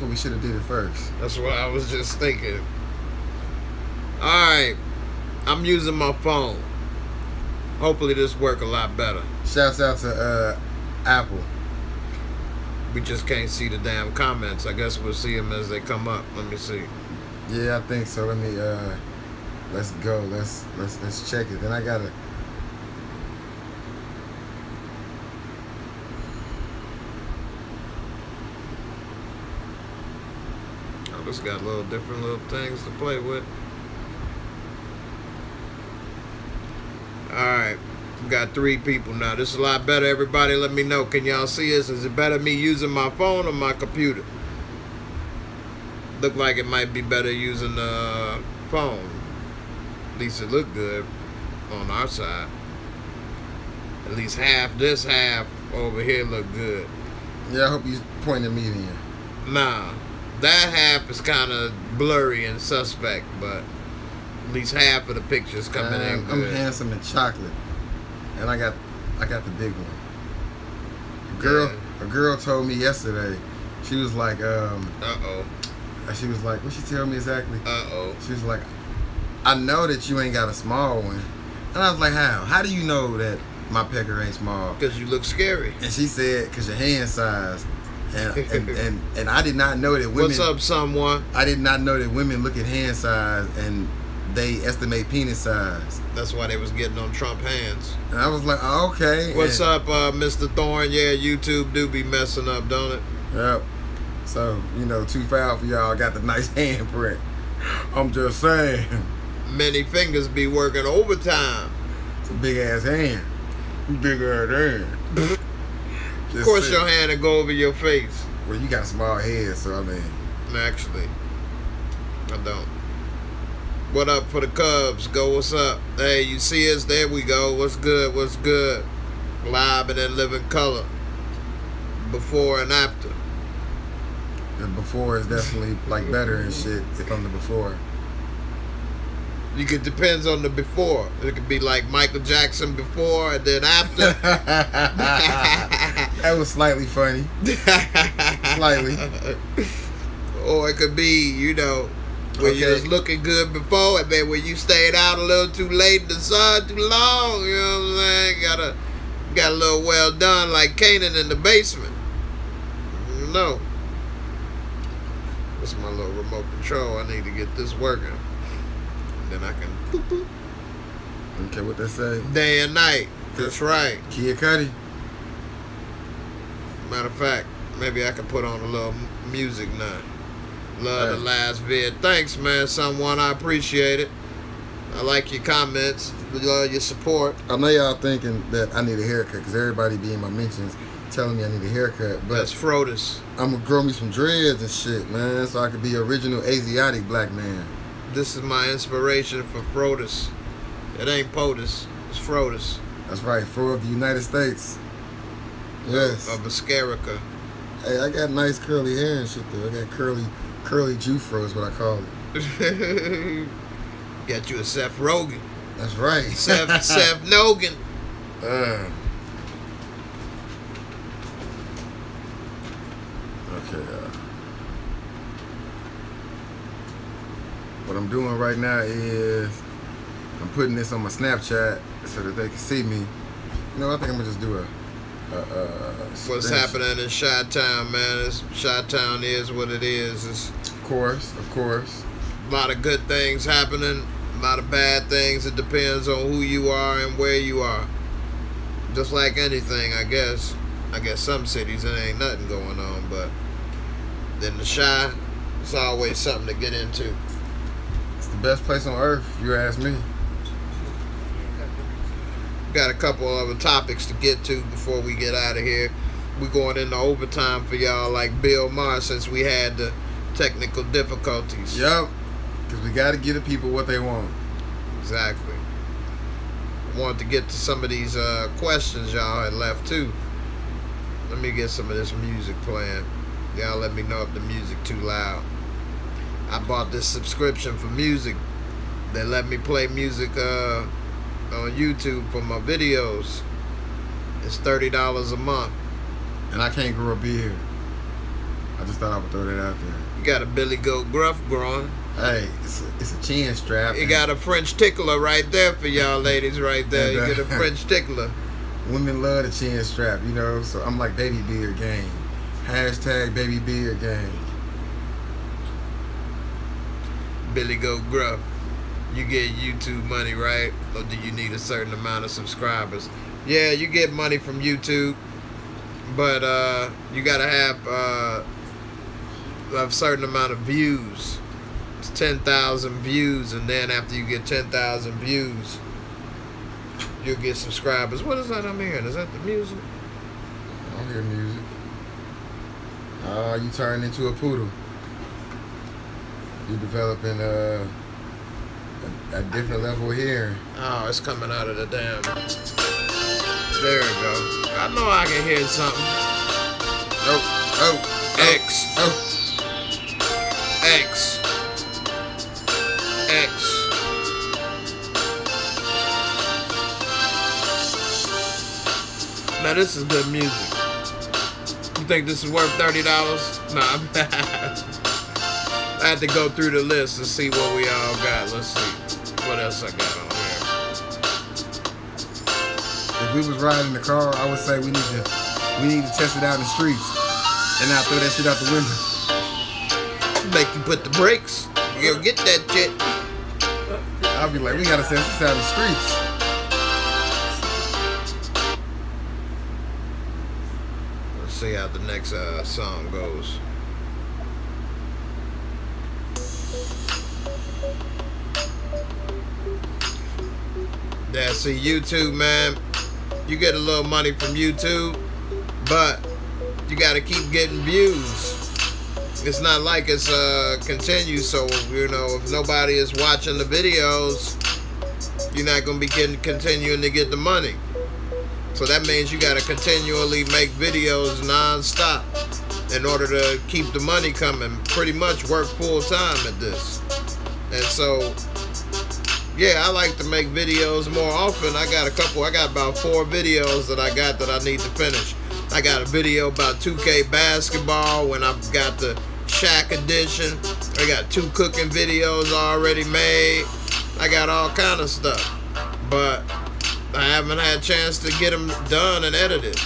We should have did it first. That's what I was just thinking. Alright. I'm using my phone. Hopefully this work a lot better. Shouts out to Apple. We just can't see the damn comments. I guess we'll see them as they come up. Let me see. Yeah, I think so. Let me let's go. Let's check it. Then I gotta Just got different little things to play with. Alright. We got 3 people now. This is a lot better. Everybody let me know. Can y'all see this? Is it better me using my phone or my computer? Look like it might be better using the phone. At least it looked good on our side. At least half, this half over here look good. Yeah, I hope you pointing at me then. Nah. That half is kind of blurry and suspect, but at least half of the pictures coming in good. I'm handsome and chocolate, and I got the big one. A girl told me yesterday. She was like, She was like, what she tell me exactly? She was like, I know that you ain't got a small one, and I was like, how? How do you know that my pecker ain't small? Because you look scary. And she said, because your hand size. And I did not know that women. What's up, someone? I did not know that women look at hand size and they estimate penis size. That's why they was getting on Trump hands. And I was like, oh, okay. What's up, Mr. Thorne? Yeah, YouTube do be messing up, don't it? Yep. So, too foul for y'all. Got the nice handprint. I'm just saying. Many fingers be working overtime. It's a big ass hand. Big ass hand. Of course your hand will go over your face. Well, you got a small head, so I mean. Actually, I don't. What up for the Cubs? Go, what's up? Hey, you see us? There we go. What's good? What's good? Live and in living color. Before and after. The before is definitely like better and shit if I'm the before. You could depends on the before. It could be like Michael Jackson before and then after. That was slightly funny. Slightly. Or it could be, when you was looking good before and then when you stayed out a little too late in the sun too long, you know what I'm saying? Got a little well done like Canaan in the basement. No. This is my little remote control. I need to get this working. Then I can boop, boop. Okay, what they say? Day and night. That's right. Kid Cudi. Matter of fact, maybe I can put on a little music now. Love the last vid. Thanks, man, someone. I appreciate it. I like your comments. Love your support. I know y'all thinking that I need a haircut because everybody be in my mentions telling me I need a haircut. But that's Frodus. I'm going to grow me some dreads and shit, man, so I could be original Asiatic black man. This is my inspiration for Frodus. It ain't POTUS. It's Frodus. That's right. Fro of the United States. Yes. Of Ascarica. Hey, I got nice curly hair and shit, though. I got curly Jufro is what I call it. Got you a Seth Rogen. That's right. Seth Nogan. Okay. What I'm doing right now is I'm putting this on my Snapchat so that they can see me. I think I'm gonna just do what's happening in Chi-Town, man? Chi-Town is what it is. Of course. A lot of good things happening, a lot of bad things. It depends on who you are and where you are. Just like anything, I guess. I guess some cities there ain't nothing going on, but then the Chi, it's always something to get into. It's the best place on earth, if you ask me. Got a couple other topics to get to before we get out of here. We're going into overtime for y'all like Bill Maher since we had the technical difficulties. Yep, because we got to give the people what they want. Exactly. I wanted to get to some of these questions y'all had left too. Let me get some of this music playing. Y'all let me know if the music too loud. I bought this subscription for music. They let me play music on YouTube for my videos. It's $30 a month. And I can't grow a beard. I just thought I would throw that out there. You got a Billy Goat Gruff growing. Hey, it's a chin strap. You got a French tickler right there for y'all ladies right there. You get a French tickler. Women love the chin strap, you know, so I'm like baby beard gang. Hashtag baby beard gang. Billy Goat Gruff. You get YouTube money, right? Or do you need a certain amount of subscribers? Yeah, you get money from YouTube, but you gotta have a certain amount of views. It's 10,000 views, and then after you get 10,000 views, you'll get subscribers. What is that I'm hearing? Is that the music? I don't hear music. You turn into a poodle. You developing a different level of hearing. Oh, it's coming out of the damn. There we go. I know I can hear something. X. X. X. Now this is good music. You think this is worth $30? Nah, I had to go through the list to see what we all got. Let's see what else I got on here. If we was riding in the car, I would say we need to test it out in the streets and not throw that shit out the window. Make you put the brakes. You'll get that shit. I'll be like, we gotta test this out in the streets. Let's see how the next song goes. Yeah, see, YouTube, man, you get a little money from YouTube, but you got to keep getting views. It's not like it's continuous, so, you know, if nobody is watching the videos, you're not going to be continuing to get the money. So that means you got to continually make videos non-stop in order to keep the money coming. Pretty much work full time at this. And so, yeah, I like to make videos more often. I got about 4 videos that I need to finish. I got a video about 2K basketball when I've got the Shaq edition. I got 2 cooking videos already made. I got all kind of stuff. But I haven't had a chance to get them done and edited.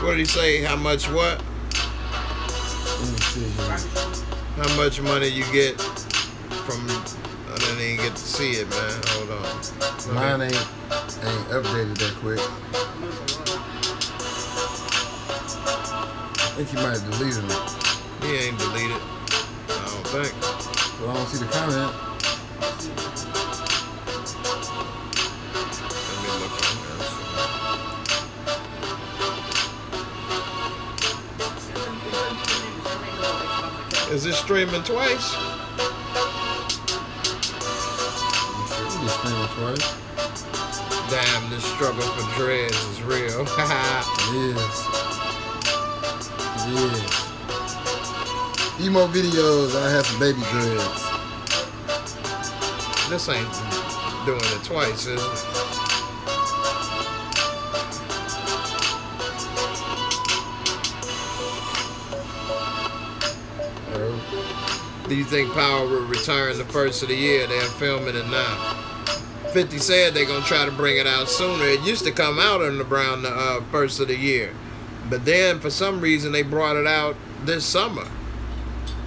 What did he say? How much what? Let me see here. How much money you get from... I didn't even get to see it, man. Hold on. Mine ain't updated that quick. I think he might have deleted it. He ain't deleted. I don't think. But I don't see the comment. Let me look on this. Is this streaming twice? Twice. Damn, this struggle for dreads is real. It is. It is. Emo videos, I have some baby dreads. This ain't doing it twice, is it? Do you think Power will return the first of the year? They're filming it now. 50 said they're going to try to bring it out sooner. It used to come out around the first of the year. But then, for some reason, they brought it out this summer.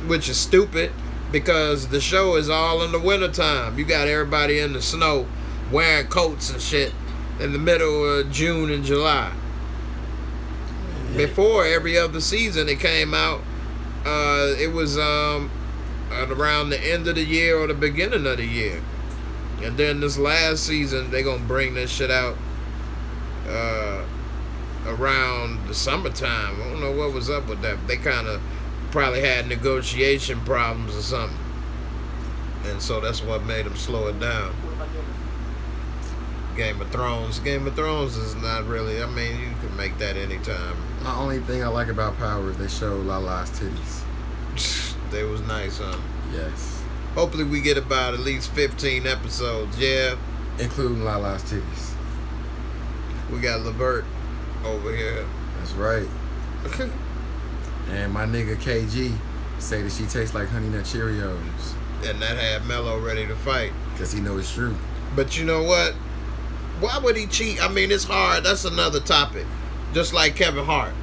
Which is stupid, because the show is all in the wintertime. You got everybody in the snow wearing coats and shit in the middle of June and July. Before, every other season it came out, it was around the end of the year or the beginning of the year. And then this last season, they're going to bring this shit out around the summertime. I don't know what was up with that. They kind of probably had negotiation problems or something. And so that's what made them slow it down. Game of Thrones. Game of Thrones is not really, I mean, you can make that anytime. The only thing I like about Power is they show Lala's titties. They was nice, huh? Yes. Hopefully we get about at least 15 episodes, yeah. Including Lala's titties. We got Levert over here. That's right. And my nigga KG say that she tastes like Honey Nut Cheerios. And that had Mello ready to fight. Because he know it's true. But you know what? Why would he cheat? I mean, it's hard. That's another topic. Just like Kevin Hart.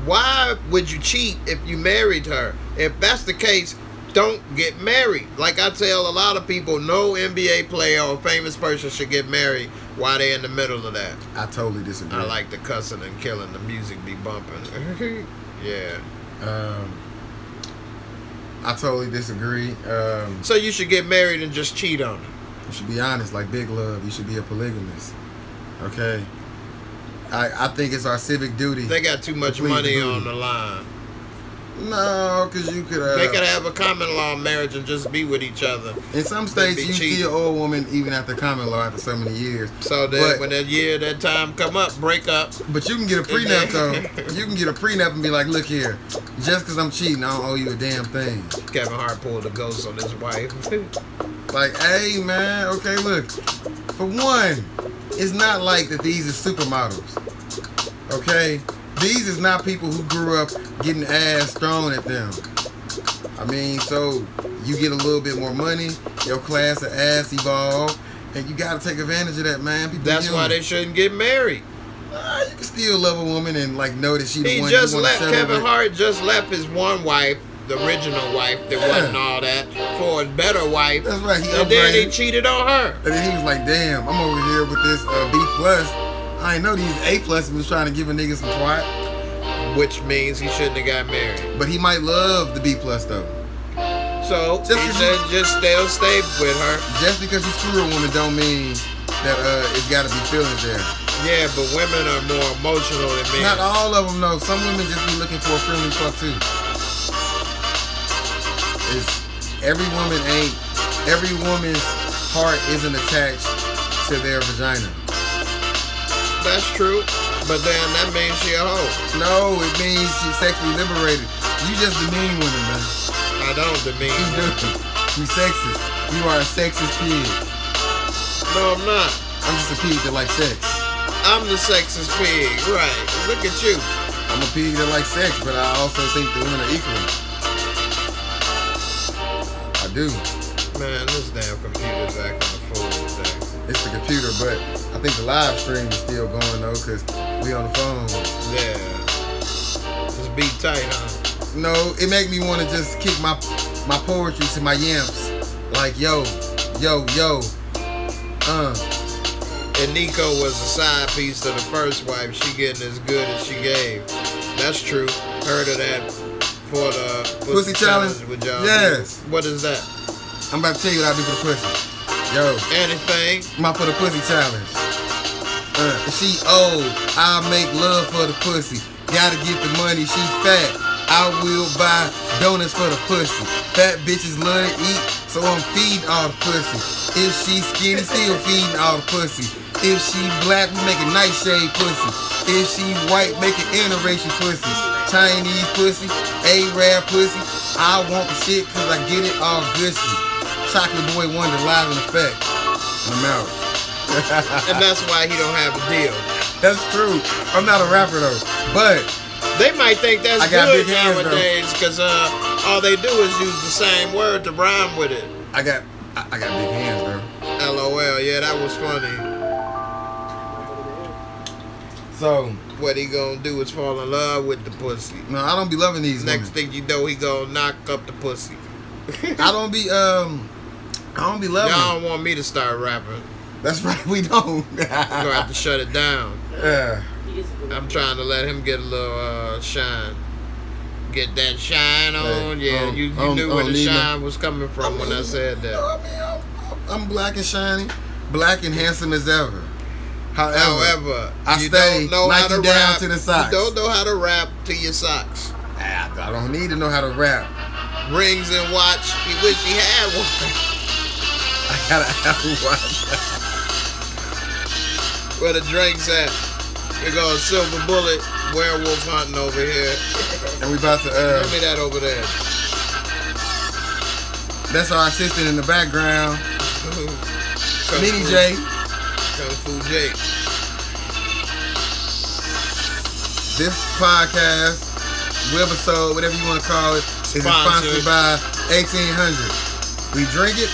Why would you cheat if you married her? If that's the case, don't get married. Like I tell a lot of people, no NBA player or famous person should get married while they're in the middle of that. I totally disagree. I like the cussing and killing. The music be bumping. Yeah. I totally disagree. So you should get married and just cheat on her. You should be honest, like Big Love. You should be a polygamist. Okay? I think it's our civic duty. They got too much money on the line. No, because you could... they could have a common law marriage and just be with each other. In some states, you still owe a woman even after common law after so many years. So that when that time come up, break up. But you can get a prenup, though. You can get a prenup and be like, look here, just because I'm cheating, I don't owe you a damn thing. Kevin Hart pulled a ghost on his wife. Like, hey, man, okay, look. For one, it's not like that these are supermodels. Okay? These is not people who grew up getting ass thrown at them. I mean, so you get a little bit more money, your class of ass evolve, and you got to take advantage of that, man. People That's why they shouldn't get married. You can still love a woman and like know that she the one. He just left. Kevin Hart just left his one wife, the original wife that wasn't all that, for a better wife. That's right. And then he cheated on her. And then he was like, "Damn, I'm over here with this B+. I know these A+ was trying to give a nigga some twat." Which means he shouldn't have got married. But he might love the B+ though. So just they'll stay with her. Just because you screw a woman don't mean that it's got to be feelings there. Yeah, but women are more emotional than men. Not all of them, though. Some women just be looking for a friendly fuck too. Every woman's heart isn't attached to their vagina. That's true. But then that means she a hoe. No, it means she's sexually liberated. You just demean women, man. I don't demean women. You sexist. You are a sexist pig. No, I'm not. I'm just a pig that likes sex. I'm the sexist pig, right. Look at you. I'm a pig that likes sex, but I also think the women are equal. I do. Man, this damn computer's acting a fool today. It's the computer, but I think the live stream is still going though, because we on the phone. Yeah. Just be tight, huh? No, it make me want to just kick my poetry to my yamps. Like, yo. And Nico was a side piece to the first wife. She getting as good as she gave. That's true. Heard of that for the pussy challenge with y'all. Yes. What is that? I'm about to tell you what I do for the pussy. Yo. Anything. For the pussy challenge. She old. I'll make love for the pussy. Gotta get the money. She fat. I will buy donuts for the pussy. Fat bitches love to eat, so I'm feeding all the pussy. If she skinny, still feeding all the pussy. If she black, we make a nightshade pussy. If she white, make an interracial pussy. Chinese pussy, Arab pussy. I want the shit cause I get it all gushy. Chocolate Boy Wonder live in effect. I'm out. And that's why he don't have a deal. That's true. I'm not a rapper though. But they might think that's good nowadays because all they do is use the same word to rhyme with it. I got big hands though. LOL, yeah, that was funny. So what he gonna do is fall in love with the pussy. No, I don't be loving these. Next thing you know, he gonna knock up the pussy. I don't be loving. Y'all don't want me to start rapping. That's right, we don't. We're gonna have to shut it down. Yeah. I'm trying to let him get a little shine. Get that shine on. Yeah, you knew where the shine was coming from when I said that. I mean, I'm black and shiny, black and handsome as ever. However, I stay Nike down to the socks. You don't know how to rap to your socks. I don't need to know how to rap. Rings and watch. He wish he had one. I gotta have a watch. Where the drinks at? We go Silver Bullet, werewolf hunting over here. And we about to give me that over there. That's our assistant in the background. Mini J. Kung Fu Jake. This podcast webisode, whatever you want to call it, is sponsored by 1800. We drink it.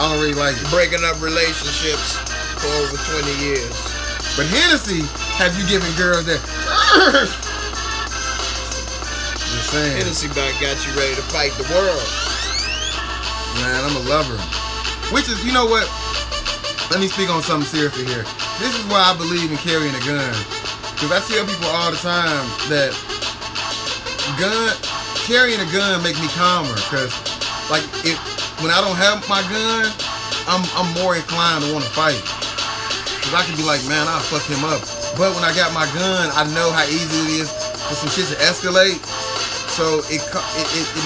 I don't really like it. Breaking up relationships for over 20 years. But Hennessy, have you given girls that? Just saying. Hennessy about got you ready to fight the world. Man, I'm a lover. Which is, you know what? Let me speak on something seriously here. This is why I believe in carrying a gun. Because I tell people all the time that carrying a gun make me calmer. Because, like, when I don't have my gun, I'm more inclined to want to fight. Because I can be like, man, I'll fuck him up. But when I got my gun, I know how easy it is for some shit to escalate. So it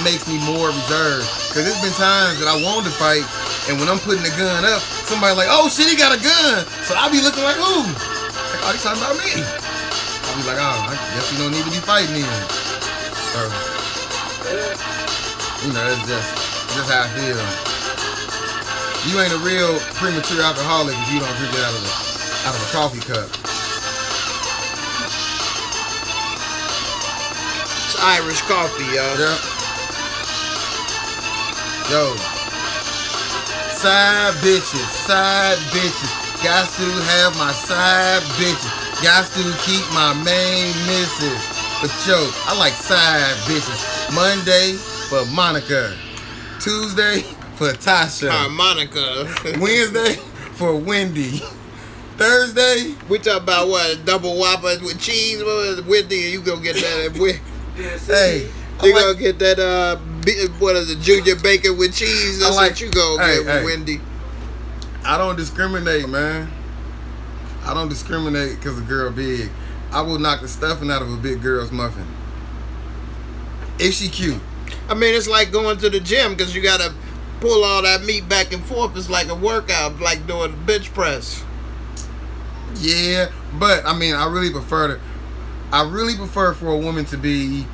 makes me more reserved. Because there's been times that I wanted to fight, and when I'm putting the gun up, somebody like, oh shit, he got a gun. So I'll be looking like, ooh, like, oh, he's talking about me. I'll be like, oh, I guess you don't need to be fighting then. So, you know, it's just how I feel. You ain't a real premature alcoholic if you don't drink it out of a coffee cup. It's Irish coffee, y'all. Yeah. Yo. Side bitches. Got to have my side bitches. Got to keep my main missus. But yo, I like side bitches. Monday for Monica. Tuesday for Tasha. Monica. Wednesday for Wendy. Thursday. We talk about what? Double Whopper with cheese? Wendy, you gonna get that? Hey. You gonna get that, what is it, Junior Bacon with cheese? That's what you gonna get with Wendy. I don't discriminate, man. I don't discriminate because a girl big. I will knock the stuffing out of a big girl's muffin. If she cute. I mean, it's like going to the gym because you gotta pull all that meat back and forth. It's like a workout, like doing a bench press. Yeah, but I mean, I really prefer for a woman to be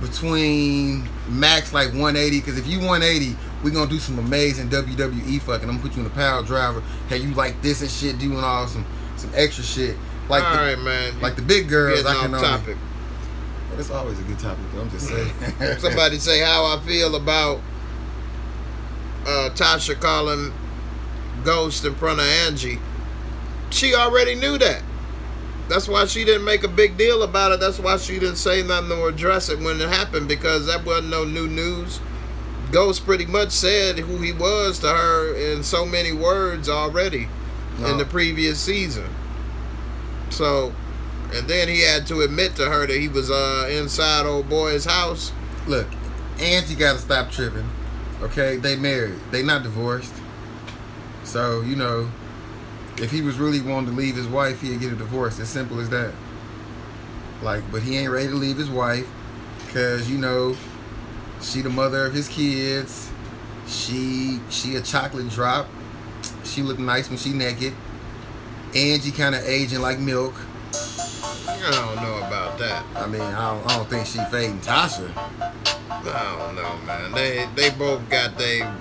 between max like 180. Because if you 180, we gonna do some amazing WWE fucking. I'm gonna put you in a power driver. Hey, you like this and shit, doing all some extra shit. Like all right, man. Like the big girls, I can topic. But it's always a good topic, though. I'm just saying. Somebody say how I feel about Tasha calling Ghost in front of Angie. She already knew that. That's why she didn't make a big deal about it. That's why she didn't say nothing or address it when it happened, because that wasn't no new news. Ghost pretty much said who he was to her in so many words already in the previous season. So, and then he had to admit to her that he was inside old boy's house. Look, Angie got to stop tripping. Okay, they married. They not divorced. So, you know, if he was really wanting to leave his wife, he'd get a divorce. As simple as that. Like, but he ain't ready to leave his wife because, you know, she the mother of his kids. She a chocolate drop. She look nice when she naked. Angie kind of aging like milk. I don't know about that. I mean, I don't think she fading Tasha. I don't know, man. They both got their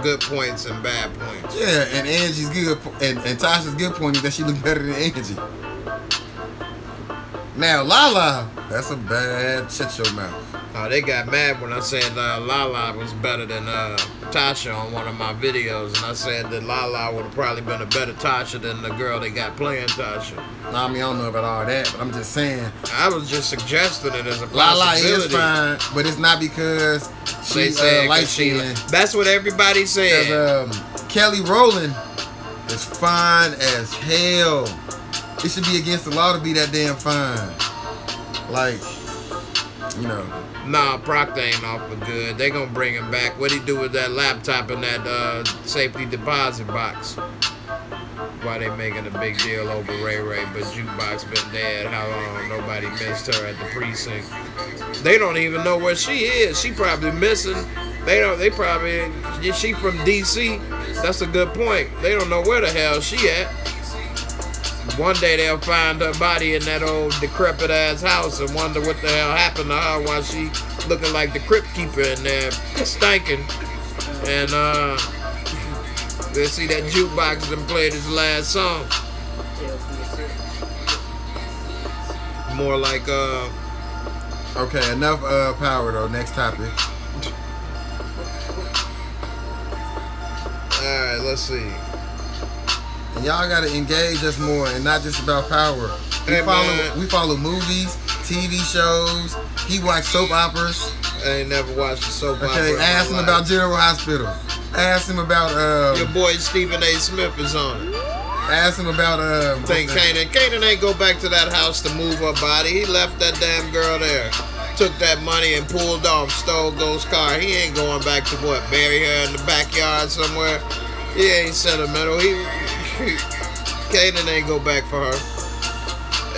good points and bad points. Yeah, and Angie's good, and Tasha's good point is that she look better than Angie. Now, Lala, that's a bad shut your mouth. Oh, they got mad when I said Lala was better than Tasha on one of my videos, and I said that Lala would have probably been a better Tasha than the girl they got playing Tasha. I mean, I don't know about all that, but I'm just saying. I was just suggesting it as a possibility. Lala is fine, but it's not because she's light skinned. That's what everybody said. Because Kelly Rowland is fine as hell. It should be against the law to be that damn fine. Like, you know. Nah, Proctor ain't off for good. They gonna bring him back. What'd he do with that laptop in that safety deposit box? Why they making a big deal over Ray Ray, but Jukebox been dead how long? Nobody missed her at the precinct. They don't even know where she is. She probably missing. They probably, is she from DC? That's a good point. They don't know where the hell she at. One day they'll find her body in that old decrepit ass house and wonder what the hell happened to her while she looking like the crypt keeper in there stinking. And they'll see that jukebox and played his last song. More like Okay, enough power though. Next topic. Alright, let's see. And y'all gotta engage us more and not just about power. We follow movies, TV shows. He watched soap operas. I ain't never watched a soap opera. Okay, ask him about General Hospital. Ask him about your boy Stephen A. Smith is on it. Ask him about think Kanan ain't go back to that house to move her body. He left that damn girl there. Took that money and pulled off, stole Ghost's car. He ain't going back to what? Bury her in the backyard somewhere. He ain't sentimental. Kanan ain't go back for her.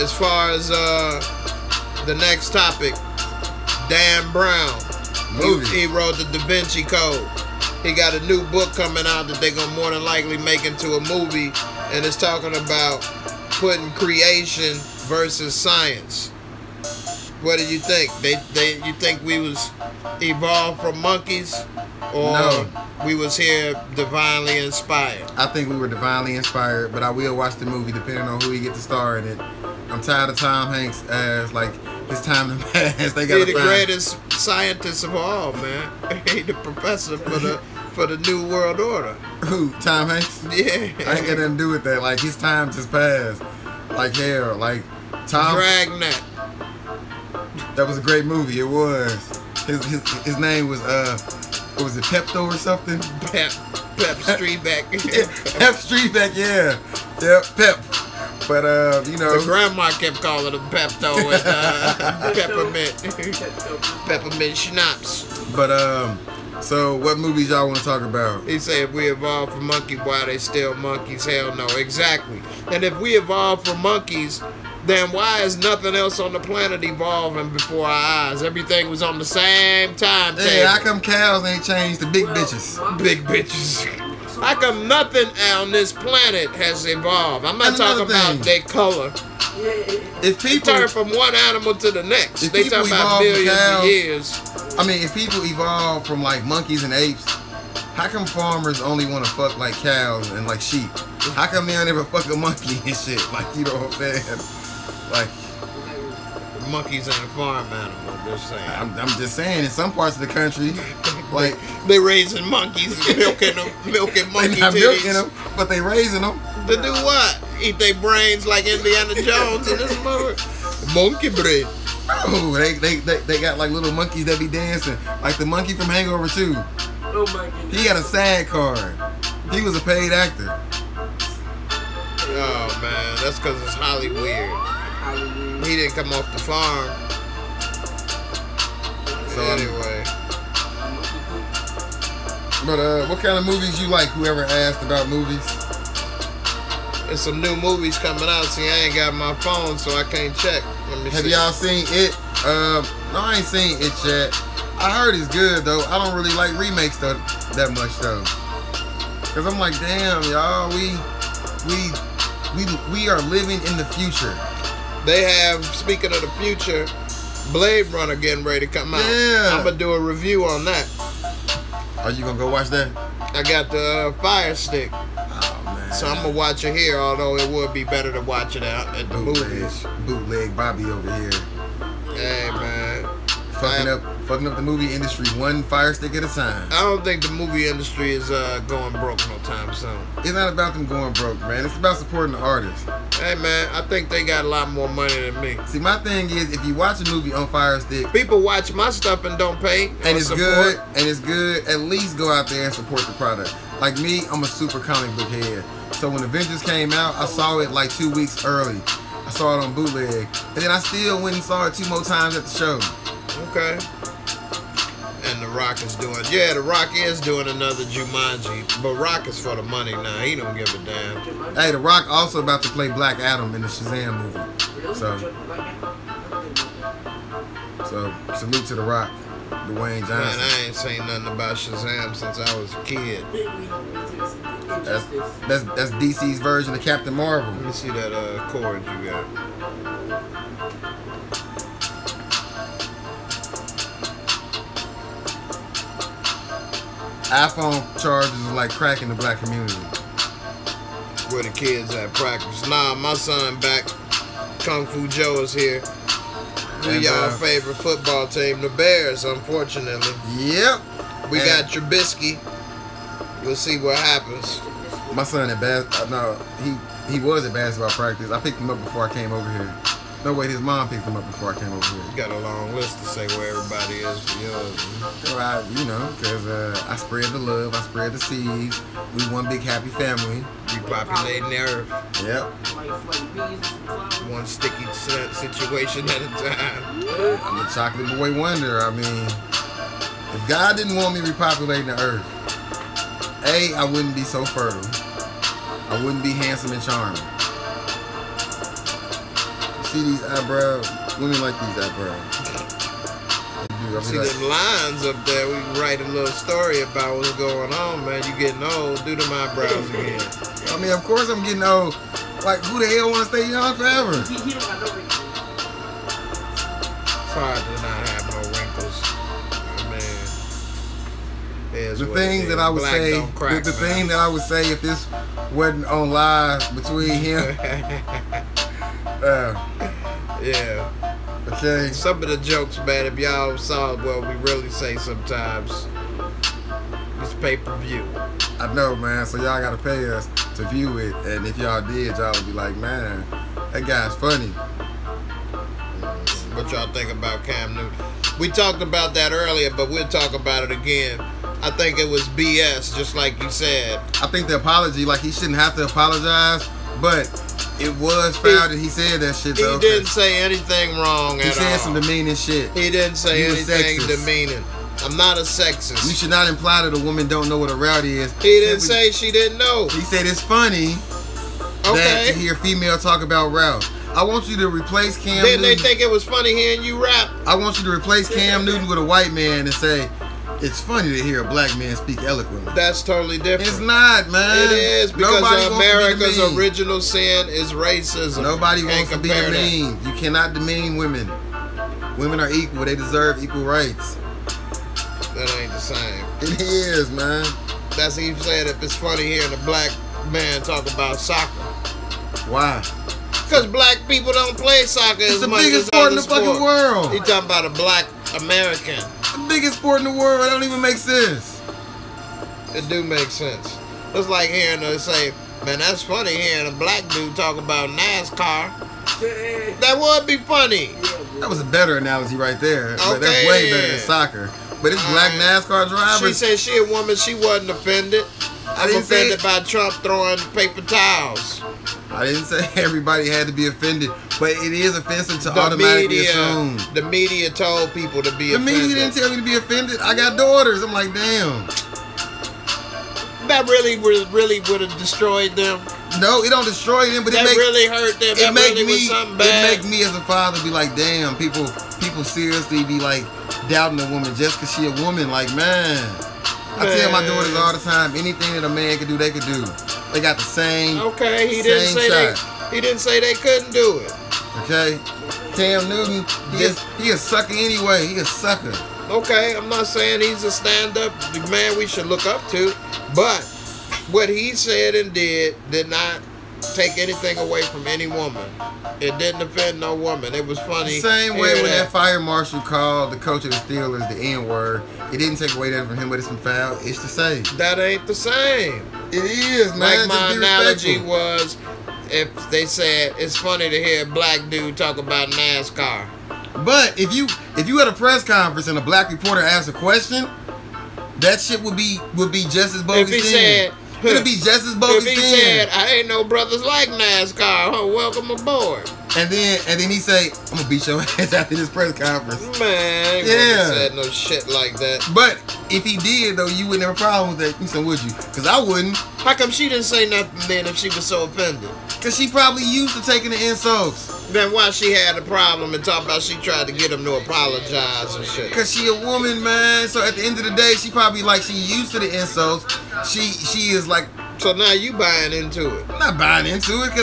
As far as the next topic, Dan Brown. He wrote the Da Vinci Code. He got a new book coming out that they're gonna more than likely make into a movie, and it's talking about putting creation versus science. What do you think? You think we was evolved from monkeys, or no, we was here divinely inspired? I think we were divinely inspired, but I will watch the movie depending on who he get to star in it. I'm tired of Tom Hanks as like his time to pass. They got the greatest scientist of all, man. He the professor for the New World Order. Who? Tom Hanks? Yeah. I ain't got nothing to do with that. Like his time just passed. Like hell. Like Tom. Dragnet. That was a great movie. It was. His name was what was it, Pepto or something? Pep Streetback. Pep Streetback, yeah. Yep, Pep. But you know, the grandma kept calling him Pepto and peppermint schnapps. But so what movies y'all want to talk about? He said if we evolved from monkeys, why they still monkeys? Hell no, exactly. And if we evolved from monkeys, then why is nothing else on the planet evolving before our eyes? Everything was on the same time table. Hey, how come cows ain't changed to big bitches? Big bitches. How come nothing on this planet has evolved? I'm not talking about their color. If people turn from one animal to the next, they talk about millions of years. I mean, if people evolve from like monkeys and apes, how come farmers only want to fuck like cows and like sheep? How come they don't ever fuck a monkey and shit? Like, you know what I'm saying? Like, monkeys ain't a farm animal. Just saying. I'm just saying, in some parts of the country, like they raising monkeys, milking monkey they not titties. milking them, but they raising them. To do what? Eat their brains like Indiana Jones and this mother monkey brain. Oh, they got like little monkeys that be dancing, like the monkey from Hangover 2. Oh my goodness. He got a SAG card. He was a paid actor. Oh man, that's because it's Hollywood. He didn't come off the farm. So anyway. But what kind of movies you like? Whoever asked about movies. There's some new movies coming out. See, I ain't got my phone, so I can't check. Let me Have see. y'all seen it? No, I ain't seen it yet. I heard it's good though. I don't really like remakes though that much though. Cause I'm like, damn, y'all, we are living in the future. They have, speaking of the future, Blade Runner getting ready to come out. Yeah. I'm gonna do a review on that. Are you gonna go watch that? I got the Fire Stick. Oh man. So I'm gonna watch it here, although it would be better to watch it out at the movies. Bootleg Bobby over here. Hey man. Fucking up the movie industry one Fire Stick at a time. I don't think the movie industry is going broke no time soon. It's not about them going broke, man. It's about supporting the artists. Hey man, I think they got a lot more money than me. See, my thing is, if you watch a movie on Fire Stick, people watch my stuff and don't pay and it's good, at least go out there and support the product. Like me, I'm a super comic book head. So when Avengers came out, I saw it like 2 weeks early. I saw it on bootleg, and then I still went and saw it 2 more times at the show. Okay. And The Rock is doing, The Rock is doing another Jumanji, but Rock is for the money now. He don't give a damn. Hey, The Rock also about to play Black Adam in the Shazam movie. So salute to The Rock, Dwayne Johnson. Man, I ain't seen nothing about Shazam since I was a kid. That's DC's version of Captain Marvel. Let me see that cord you got. iPhone chargers are like crack in the black community. Where the kids at practice. Nah, my son back. Kung Fu Joe is here. Who y'all favorite football team? The Bears, unfortunately. Yep. We got Trubisky. We'll see what happens. My son at he was at basketball practice. I picked him up before I came over here. No, wait, his mom picked him up before I came over here. You got a long list to say where everybody is for yours. Well, because I spread the love, I spread the seeds. We one big happy family. Repopulating the earth. Yep. One sticky situation at a time. I'm a chocolate boy wonder. I mean, if God didn't want me repopulating the earth, A, I wouldn't be so fertile. I wouldn't be handsome and charming. See these eyebrows? Women like these eyebrows. See them lines up there. We can write a little story about what's going on, man. You getting old. Do them eyebrows again. I mean, of course I'm getting old. Like, who the hell want to stay young forever? He don't got no wrinkles. It's hard to not have no wrinkles. Man. The thing that I would say, the thing that I would say if this wasn't on live between him. Yeah. Okay. Some of the jokes, man, if y'all saw what we really say sometimes, it's pay-per-view. I know, man. So y'all gotta pay us to view it, and if y'all did, y'all would be like, man, that guy's funny. What y'all think about Cam Newton? We talked about that earlier, but we'll talk about it again. I think it was BS, just like you said. I think the apology, like, he shouldn't have to apologize, but it was foul that he said that shit, though. He didn't say anything wrong at all. He said some demeaning shit. He didn't say anything demeaning. I'm not a sexist. You should not imply that a woman don't know what a route is. He didn't say she didn't know. He said it's funny that to hear female talk about route. I want you to replace Cam Newton. Didn't they think it was funny hearing you rap? I want you to replace Cam Newton with a white man and say, it's funny to hear a black man speak eloquently. That's totally different. It's not, man. It is, because America's original sin is racism. Nobody wants to be demeaned. You cannot demean women. Women are equal. They deserve equal rights. That ain't the same. It is, man. That's what you said, if it's funny hearing a black man talk about soccer. Why? Because black people don't play soccer as much as It's the biggest sport in the fucking world. He talking about a black American. The biggest sport in the world. It don't even make sense. It do make sense. It's like hearing her say, man, that's funny hearing a black dude talk about NASCAR. That would be funny. That was a better analogy right there. Okay, but that's way better than soccer. But it's black NASCAR drivers. She said she a woman. She wasn't offended. I'm offended by Trump throwing paper towels. I didn't say everybody had to be offended, but it is offensive to automatically assume. The media told people to be offended. The media didn't tell me to be offended. I got daughters. I'm like, damn. That really would have destroyed them. No, it don't destroy them, but it really hurt them. It make me something bad. It make me as a father be like, damn, people seriously be like doubting a woman just because she a woman. Like, man. I tell my daughters all the time, anything that a man can do, they could do. They got the same. Okay, he didn't say they couldn't do it. Okay, Cam Newton, he a sucker anyway. He a sucker. Okay, I'm not saying he's a stand-up man we should look up to, but what he said and did not take anything away from any woman. It didn't offend no woman. It was funny. The same way when that fire marshal called the coach of the Steelers the N-word, it didn't take away that from him, but it's some foul. It's the same. That ain't the same. It is, man. Like my analogy was, if they said it's funny to hear a black dude talk about NASCAR. But if you at a press conference and a black reporter asks a question, that shit would be just as bogus. If he said, it'll be just as bogus. If he said, I ain't no brothers like NASCAR, welcome aboard. And then he say, I'm gonna beat your ass after this press conference. Man, yeah, said no shit like that. But if he did though, you wouldn't have a problem with that. You said, would you? Because I wouldn't. How come she didn't say nothing then if she was so offended? Because she probably used to taking the insults. Then why she had a problem and talk about she tried to get him to apologize and shit? Because she a woman, man. So at the end of the day, she probably like she used to the insults. She is like. So now you buying into it? I'm not buying into it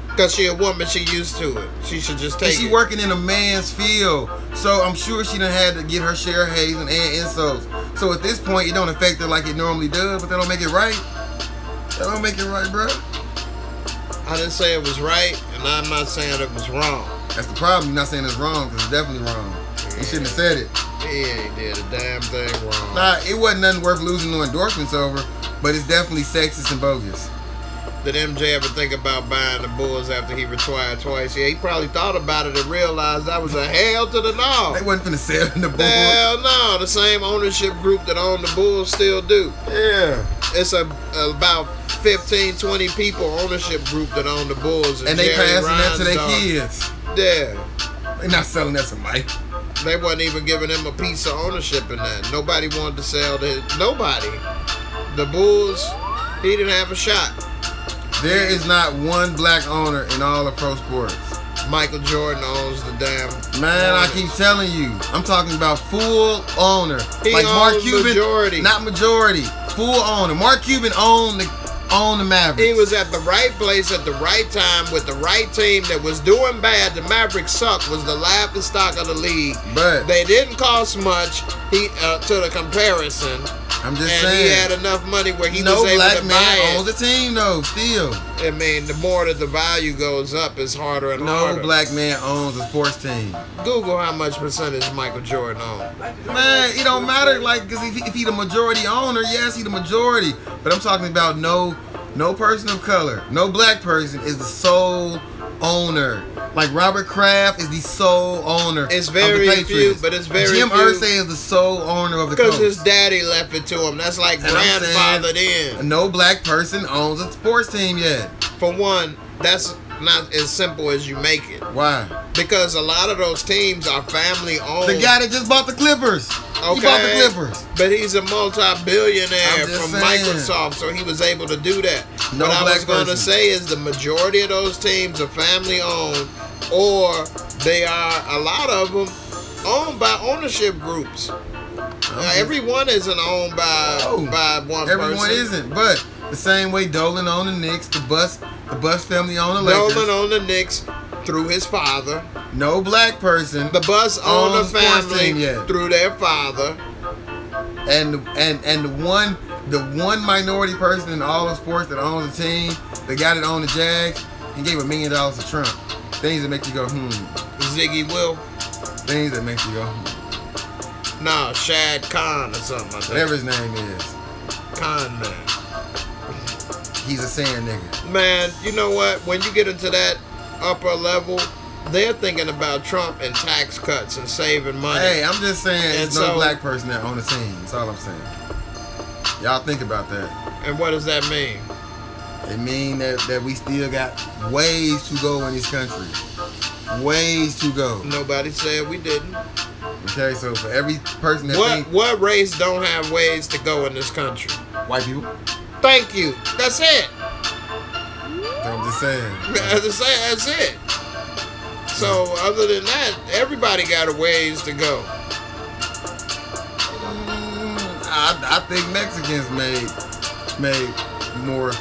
because she a woman. She used to it. She should just take it. She working in a man's field, so I'm sure she done had to get her share of hazing and insults. So at this point, it don't affect her like it normally does, but that don't make it right. That don't make it right, bro. I didn't say it was right, and I'm not saying it was wrong. That's the problem. You're not saying it's wrong, because it's definitely wrong. You shouldn't have said it. He ain't did a damn thing wrong. Nah, it wasn't nothing worth losing no endorsements over, but it's definitely sexist and bogus. Did MJ ever think about buying the Bulls after he retired twice? Yeah, he probably thought about it and realized that was a hell to the no. They wasn't finna sell in the Bulls. Hell no. The same ownership group that owned the Bulls still do. Yeah. It's about 15, 20 people ownership group that own the Bulls. And they passing that to their kids. Yeah. They not selling that to Mike. They wasn't even giving him a piece of ownership in that. Nobody wanted to sell to nobody. The Bulls, he didn't have a shot. There is not one black owner in all of pro sports. Michael Jordan owns the damn. Man, I keep telling you, I'm talking about full owner. He like Mark owns Cuban, majority. not majority, full owner. Mark Cuban owned the Mavericks. He was at the right place at the right time with the right team that was doing bad. The Mavericks sucked, was the laughing stock of the league. But they didn't cost much. He to the comparison. I'm just and saying. He had enough money where he no was able black to buy man it. owns the team though. Still, I mean, the more that the value goes up, it's harder and harder. No black man owns a sports team. Google how much percentage Michael Jordan owns. Man, it don't matter. Like, cause if he the majority owner, yes, he the majority. But I'm talking about no person of color, no black person is the sole owner. Like Robert Kraft is the sole owner. It's very of the few, but it's very Jim few. Irsay is the sole owner of the Colts. Because his daddy left it to him. That's like grandfathered in. No black person owns a sports team yet. For one, that's not as simple as you make it. Why? Because a lot of those teams are family owned. The guy that just bought the Clippers. Okay. He bought the Clippers. But he's a multi-billionaire from saying. Microsoft, so he was able to do that. No what I black was going to say is the majority of those teams are family owned, or they are, a lot of them, owned by ownership groups. Everyone isn't owned by one person. Everyone isn't, but the same way Dolan owned the Knicks, the Bus family owned the Lakers. Dolan owned the Knicks through his father. No black person. The Bus owned the family yet. through their father. And the one minority person in all of sports that owns a team, the guy that owned the Jags, he gave $1 million to Trump. Things that make you go, Ziggy Will. Things that make you go, Nah, Shad Khan or something like that. Whatever his name is. Khan man. He's a sand nigga. Man, you know what? When you get into that upper level, they're thinking about Trump and tax cuts and saving money. Hey, I'm just saying, there's so, no black person that owns a team. That's all I'm saying. Y'all think about that. And what does that mean? It mean that we still got ways to go in this country. Ways to go. Nobody said we didn't. Okay, so for every person that what race don't have ways to go in this country? White people. Thank you. That's it. I'm just saying. That's it. So other than that, everybody got a ways to go. I think Mexicans made more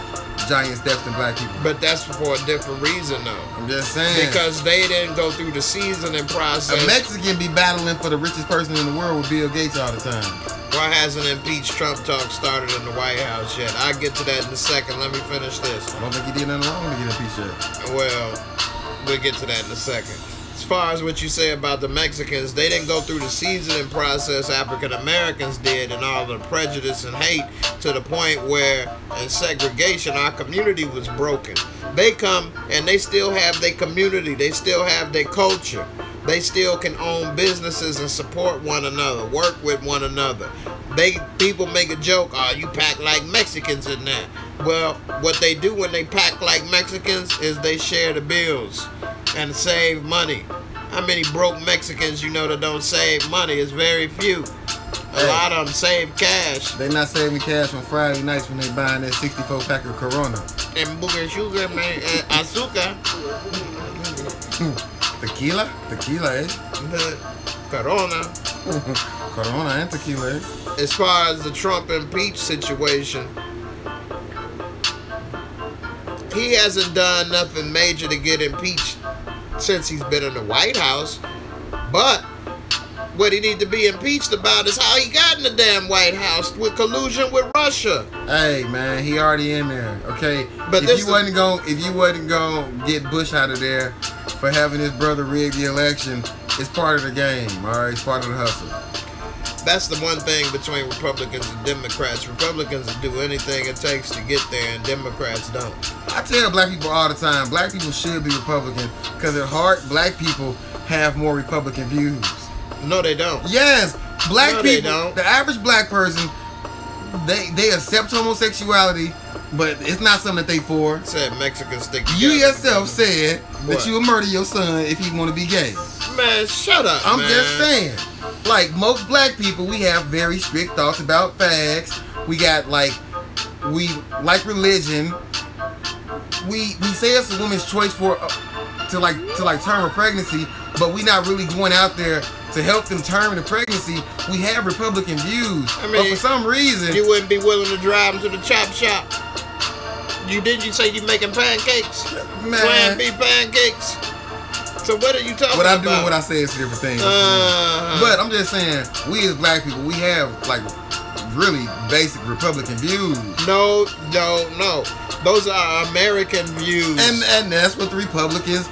giant steps than black people. But that's for a different reason, though. I'm just saying. Because they didn't go through the seasoning process. A Mexican be battling for the richest person in the world with Bill Gates all the time. Why hasn't impeached Trump talk started in the White House yet? I'll get to that in a second. Let me finish this. I don't think he did nothing wrong to get impeached yet. Well, we'll get to that in a second. As far as what you say about the Mexicans, they didn't go through the seasoning process African Americans did, and all the prejudice and hate to the point where in segregation our community was broken. They come and they still have their community, they still have their culture, they still can own businesses and support one another, work with one another. People make a joke, oh, you pack like Mexicans in there. Well, what they do when they pack like Mexicans is they share the bills and save money. How many broke Mexicans you know that don't save money? It's very few. A lot of them save cash. They not saving cash on Friday nights when they buying that 64 pack of Corona. And booger sugar, man, and azúcar. Tequila, eh? Corona. Corona and tequila, eh? As far as the Trump impeach situation, he hasn't done nothing major to get impeached since he's been in the White House. But what he need to be impeached about is how he got in the damn White House with collusion with Russia. Hey man, he already in there, okay? But if you wasn't gonna get Bush out of there, for having his brother rig the election. It's part of the game, all right? It's part of the hustle. That's the one thing between Republicans and Democrats. Republicans will do anything it takes to get there, and Democrats don't. I tell black people all the time, black people should be Republican because at heart, black people have more Republican views. No, they don't. Yes, black No, people, they don't. the average black person, they accept homosexuality, but it's not something that they for. Said Mexicans stick together. You yourself said What? that you would murder your son if he want to be gay. Man, shut up, I'm man. just saying. Like most black people, we have very strict thoughts about fags. We got we like religion. We say it's a woman's choice to term a pregnancy, but we not really going out there to help them term the pregnancy. We have Republican views, I mean, but for some reason you wouldn't be willing to drive them to the chop shop. You say you making pancakes? Man. Plan B pancakes. So what are you talking about? What I do and what I say is different things. But I'm just saying, we as black people, we have really basic Republican views. No. Those are American views. And that's what the Republicans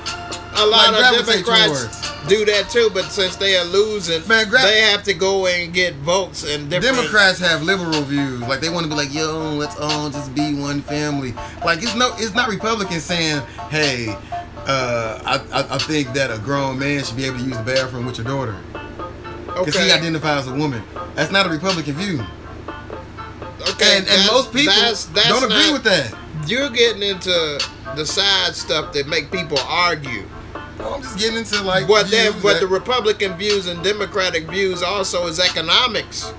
a lot of gravitate Democrats towards. do that too, but since they are losing, they have to go and get votes and different. Democrats have liberal views. Like they want to be like, yo, let's all just be one family. Like it's not Republicans saying, hey, I think that a grown man should be able to use the bathroom with your daughter. Because he identifies as a woman. That's not a Republican view. Okay, and most people don't agree with that. You're getting into the side stuff that make people argue. I'm just getting into what the Republican views and Democratic views also is economics.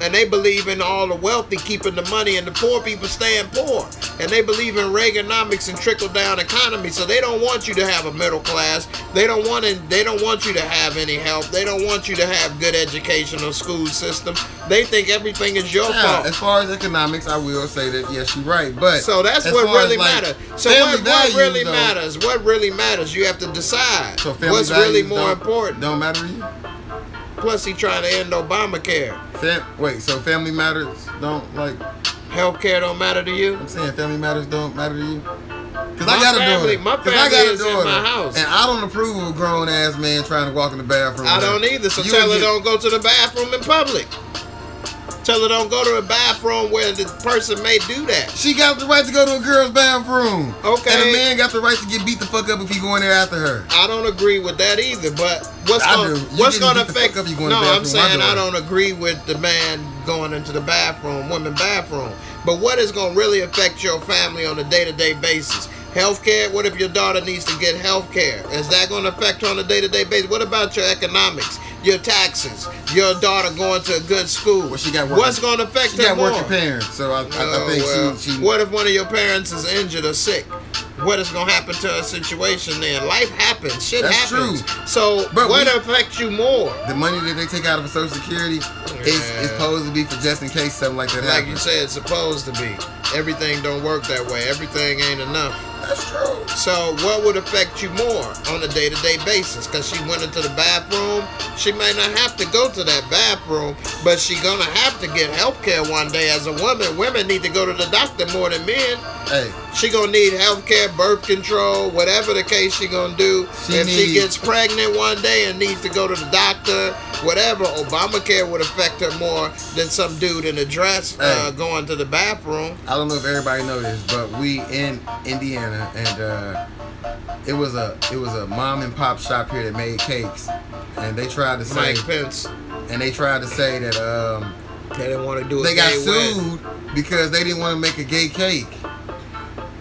And they believe in all the wealthy keeping the money and the poor people staying poor. And they believe in Reaganomics and trickle-down economy. So they don't want you to have a middle class. They don't want you to have any help. They don't want you to have good educational school system. They think everything is your fault. As far as economics, I will say that yes, you're right. But so that's what really matters. So what really matters? What really matters? You have to decide so what's really more important. Don't matter to you? Plus, he trying to end Obamacare. So family matters don't healthcare don't matter to you? I'm saying family matters don't matter to you. Because I got a daughter. My family is in my house. And I don't approve of a grown ass man trying to walk in the bathroom. I don't either. So tell her don't go to the bathroom in public. Tell her don't go to a bathroom where the person may do that. She got the right to go to a girl's bathroom. Okay. And a man got the right to get beat the fuck up if he go in there after her. I don't agree with that either. But what's going to affect? No, I'm saying I don't agree with the man going into the bathroom, women bathroom. But what is going to really affect your family on a day-to-day basis? Healthcare? What if your daughter needs to get healthcare? Is that going to affect her on a day-to-day basis? What about your economics? Your taxes? Your daughter going to a good school? Well, she got working, what's going to affect her more? She got working parents, so I think she... What if one of your parents is injured or sick? What is going to happen to her situation then? Life happens. Shit happens. True. So what affects you more? The money that they take out of Social Security is supposed to be for just in case something like that happens. Like you said, it's supposed to be. Everything don't work that way. Everything ain't enough. That's true. So what would affect you more on a day-to-day basis? Because she went into the bathroom. She may not have to go to that bathroom, but she going to have to get health care one day. As a woman, women need to go to the doctor more than men. Hey. She going to need health care, birth control, whatever the case she going to do. She gets pregnant one day and needs to go to the doctor, whatever, Obamacare would affect her more than some dude in a dress going to the bathroom. I don't know if everybody knows this, but we in Indiana, and it was a mom and pop shop here that made cakes, and they tried to say Mike Pence, and they tried to say that they didn't want to do it. They got sued because they didn't want to make a gay cake.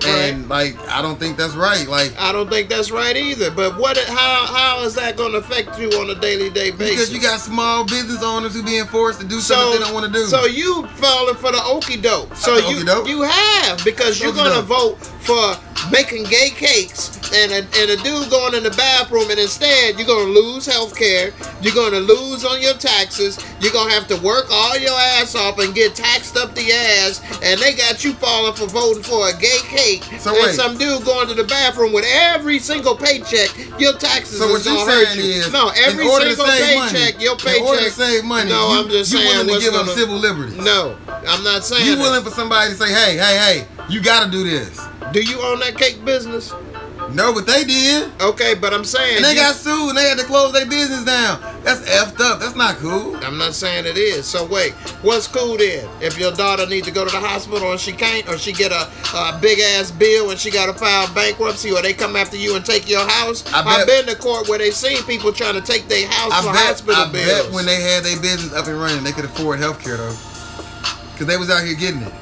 And I don't think that's right. I don't think that's right either. But how is that going to affect you on a daily basis? Because you got small business owners who being forced to do something they don't want to do. So you falling for the okie doke. So you have, because you're going to vote for making gay cakes and a dude going in the bathroom, and instead you're going to lose health care, you're going to lose on your taxes, you're going to have to work all your ass off and get taxed up the ass, and they got you falling for voting for a gay cake, some dude going to the bathroom with every single paycheck, your taxes is going to hurt you. No, every single paycheck, your paycheck. In order to save money, I'm just saying, you willing to give up civil liberties. No, I'm not saying you willing for somebody to say, hey, you got to do this. Do you own that cake business? No, but they did. Okay, but I'm saying... And they got sued and they had to close their business down. That's effed up. That's not cool. I'm not saying it is. So wait, what's cool then? If your daughter needs to go to the hospital and she can't, or she get a big-ass bill and she got to file bankruptcy, or they come after you and take your house? I've been to court where they seen people trying to take their house for hospital bills. I bet when they had their business up and running, they could afford health care, though. Because they was out here getting it.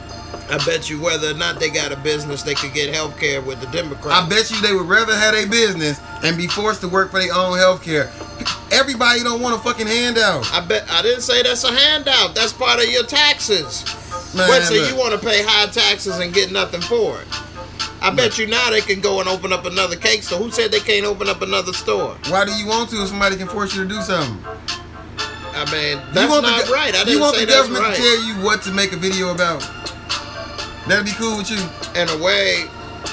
I bet you whether or not they got a business, they could get health care with the Democrats. I bet you they would rather have a business and be forced to work for their own health care. Everybody don't want a fucking handout. I didn't say that's a handout. That's part of your taxes. Man, Wait, so you want to pay high taxes and get nothing for it? I bet you now they can go and open up another cake store. Who said they can't open up another store? Why do you want to if somebody can force you to do something? I mean, that's not right. I didn't say that's right. You want the government to tell you what to make a video about? That'd be cool with you. In a way,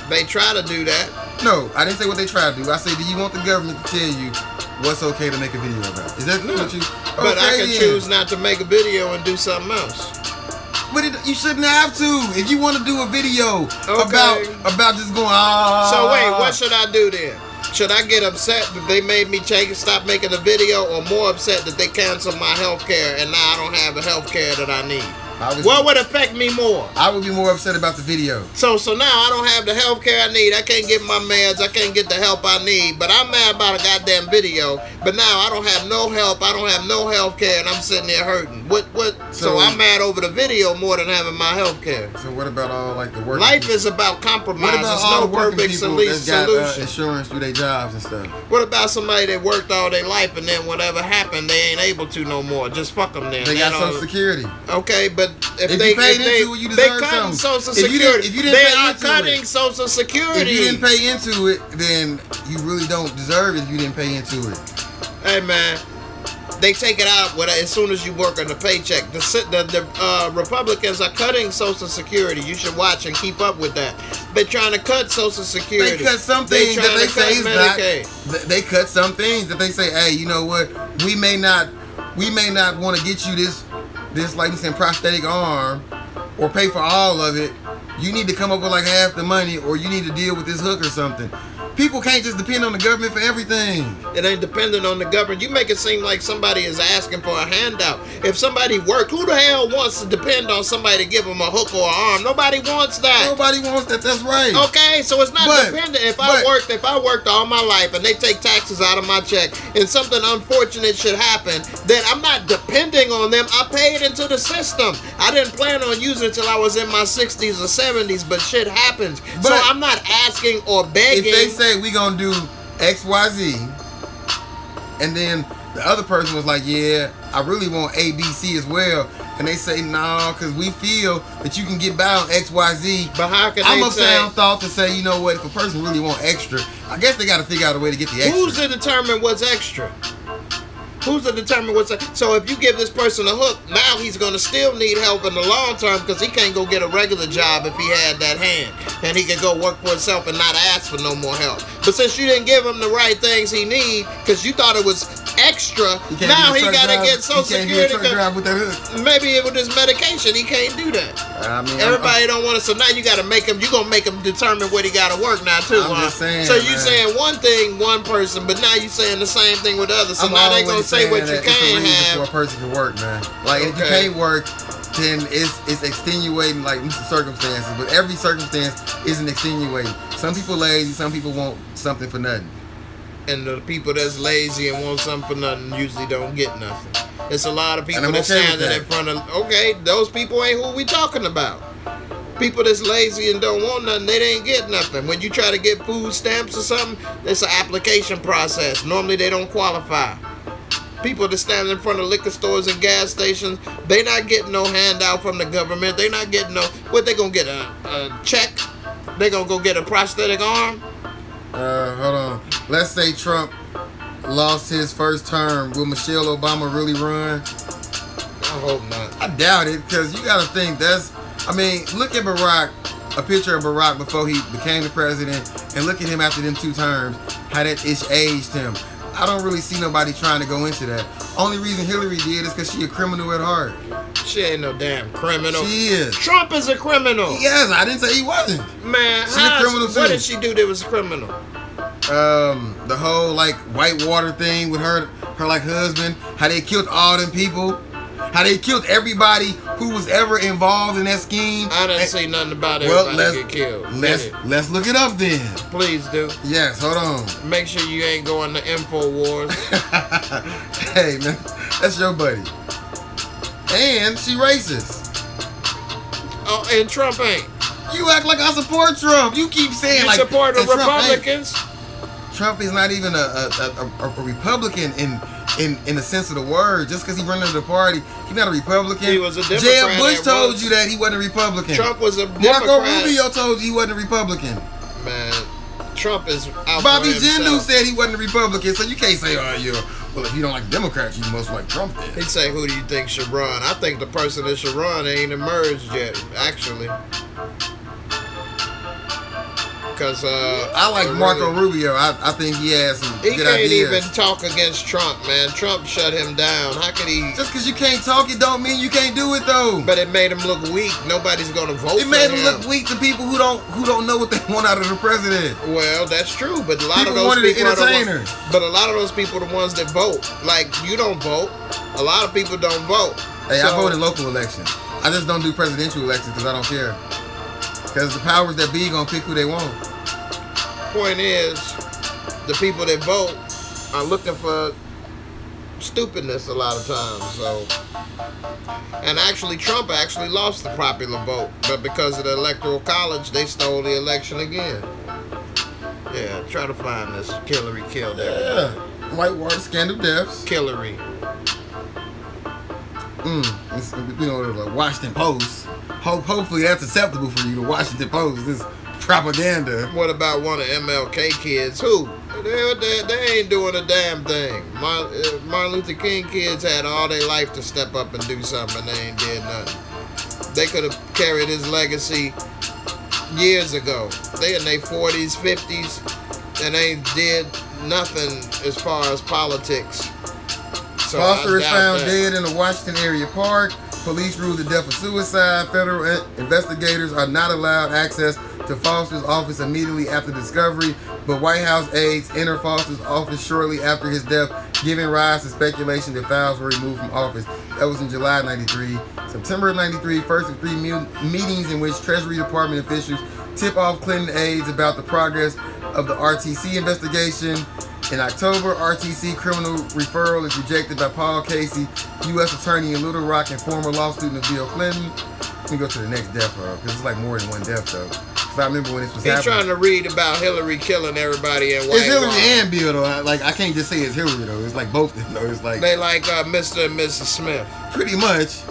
they try to do that. No, I didn't say what they try to do. I said, do you want the government to tell you what's okay to make a video about? Is that cool with you? But I can choose not to make a video and do something else. But you shouldn't have to. If you want to do a video about just going, So wait, what should I do then? Should I get upset that they made me stop making the video, or more upset that they canceled my health care and now I don't have the health care that I need? What would affect me more? I would be more upset about the video. So now I don't have the health care I need. I can't get my meds. I can't get the help I need. But I'm mad about a goddamn video. But now I don't have no help. I don't have no health care, and I'm sitting there hurting. So I'm mad over the video more than having my health care. So what about all like the working Life is about compromise. What about all the working people that got insurance through their jobs and stuff? What about somebody that worked all their life and then whatever happened, they ain't able to no more? Just fuck them then. They got Social Security. Okay, but if you paid into it, you deserve something. Social Security. They are cutting Social Security. If you didn't pay into it, then you really don't deserve it if you didn't pay into it. Hey man, they take it out as soon as you work on the paycheck. The Republicans are cutting Social Security. You should watch and keep up with that. They're trying to cut Social Security. They cut some things that they say is not. They cut some things that they say, hey, you know what? We may not want to get you this like you said, prosthetic arm, or pay for all of it. You need to come up with like half the money, or you need to deal with this hook or something. People can't just depend on the government for everything. It ain't dependent on the government. You make it seem like somebody is asking for a handout. If somebody worked, who the hell wants to depend on somebody to give them a hook or an arm? Nobody wants that. Nobody wants that. That's right. Okay, so it's not dependent. If I worked all my life and they take taxes out of my check and something unfortunate should happen, then I'm not depending on them. I paid into the system. I didn't plan on using it till I was in my 60s or 70s, but shit happens. So I'm not asking or begging. If they say we gonna do XYZ, and then the other person was like, yeah, I really want ABC as well, and they say no, because we feel that you can get by on XYZ. But how can I'm a sound thought to say, you know what, if a person really want extra, I guess they got to figure out a way to get the extra. Who's to determine what's extra? Who's to determine what's so if you give this person a hook, now he's going to still need help in the long term because he can't go get a regular job if he had that hand. And he can go work for himself and not ask for no more help. But since you didn't give him the right things he need because you thought it was extra, now he got to get Social Security. Maybe with his medication, he can't do that. I mean, everybody don't want to. So now you got to make him. You gonna make him determine what he got to work now too. I'm just saying, so you saying one thing, one person, but now you saying the same thing with others. So now they gonna say what you can't have. For a person can work, man. Like if you can't work, then it's extenuating like circumstances. But every circumstance isn't extenuating. Some people lazy, some people want something for nothing. And the people that's lazy and want something for nothing usually don't get nothing. It's a lot of people that's standing in front of. Okay, those people ain't who we talking about. People that's lazy and don't want nothing, they ain't get nothing. When you try to get food stamps or something, it's an application process. Normally they don't qualify. People that stand in front of liquor stores and gas stations, they not getting no handout from the government. They not getting no. What they gonna get, a check? They gonna go get a prosthetic arm? Hold on. Let's say Trump lost his first term. Will Michelle Obama really run? I hope not. I doubt it, because you gotta think I mean, look at Barack, a picture of Barack before he became the president, and look at him after them 2 terms, how that aged him. I don't really see nobody trying to go into that. Only reason Hillary did is because she a criminal at heart. She ain't no damn criminal. She is. Trump is a criminal. Yes, I didn't say he wasn't. Man, she's a criminal too. What did she do that was a criminal? the whole like Whitewater thing with her like husband, how they killed all them people, how they killed everybody who was ever involved in that scheme. I didn't say nothing about everybody get killed. Let's look it up then. Please do. Yes, hold on. Make sure you ain't going to InfoWars. Hey man, that's your buddy. And she racist. Oh, and Trump ain't. You act like I support Trump. You keep saying you like support the Republicans. Trump is not even a Republican in the sense of the word. Just because he running the party, he's not a Republican. He was a Democrat. Jeb Bush told you that he wasn't a Republican. Trump was a Democrat. Marco Rubio told you he wasn't a Republican. Man, Trump is out Bobby for himself. Jindal said he wasn't a Republican, so you can't say, well, if you don't like Democrats, you must like Trump then. He'd say, who do you think should run? I think the person that should run ain't emerged yet, actually. Because I like Marco Rubio. I think he has some good ideas. He can't even talk against Trump, man. Trump shut him down. How could he? Just because you can't talk, it don't mean you can't do it though. But it made him look weak. Nobody's gonna vote. It made him look weak to people who don't know what they want out of the president. Well, that's true, but a lot people of those people are the ones. But a lot of those people are the ones that vote. Like you don't vote. A lot of people don't vote. Hey, I vote in local elections. I just don't do presidential elections because I don't care. Because the powers that be gonna pick who they want. Point is, the people that vote are looking for stupidness a lot of times. So, and actually, Trump actually lost the popular vote, but because of the Electoral College, they stole the election again. Yeah, try to find this. Hillary killed everybody. Yeah, Whitewater scandal deaths. Hillary. The Washington Post. Hopefully that's acceptable for you. The Washington Post. This propaganda. What about one of MLK kids? Who? They ain't doing a damn thing. Martin Luther King kids had all their life to step up and do something, and they ain't did nothing. They could have carried his legacy years ago. They in their 40s, 50s, and they did nothing as far as politics. So Foster is found dead in a Washington area park. Police ruled the death of suicide. Federal investigators are not allowed access to Foster's office immediately after discovery, but White House aides enter Foster's office shortly after his death, giving rise to speculation that files were removed from office. That was in July of '93. September of '93, first of three meetings in which Treasury Department officials tip off Clinton aides about the progress of the RTC investigation. In October, RTC criminal referral is rejected by Paul Casey, U.S. attorney in Little Rock and former law student of Bill Clinton. Let me go to the next death row, because it's like more than one death, though. Because I remember when this was happening. He's trying to read about Hillary killing everybody in Whitewater. It's Hillary and Bill, though. I can't just say it's Hillary, though. It's like both, though. It's like... They like Mr. and Mrs. Smith. Pretty much.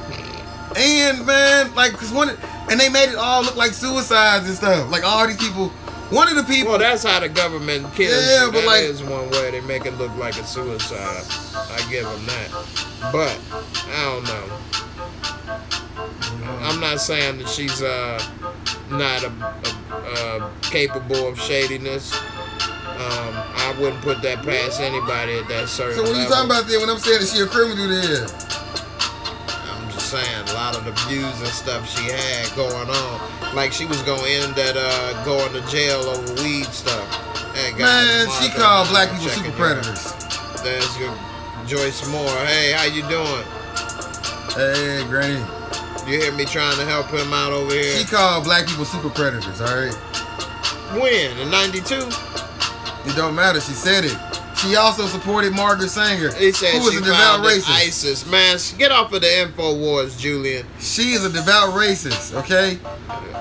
And, man, like, because and they made it all look like suicides and stuff. Like, all these people... One of the people... Well, that's how the government kills. Yeah, but that is one way. They make it look like a suicide. I give them that. But, I don't know. I'm not saying that she's not capable of shadiness. I wouldn't put that past anybody at that certain level. So when you talking about that, when I'm saying that she a criminal then? I'm just saying, a lot of the views and stuff she had going on. Like she was going to end that going to jail over weed stuff. Man, she called black people super predators. There's your Joyce Moore. Hey, how you doing? Hey, Granny. You hear me trying to help him out over here? She called black people super predators, alright? When? In 92? It don't matter. She said it. She also supported Margaret Sanger, he said who was she a devout racist. ISIS. Man, get off of the InfoWars, Julian. She is a devout racist, okay?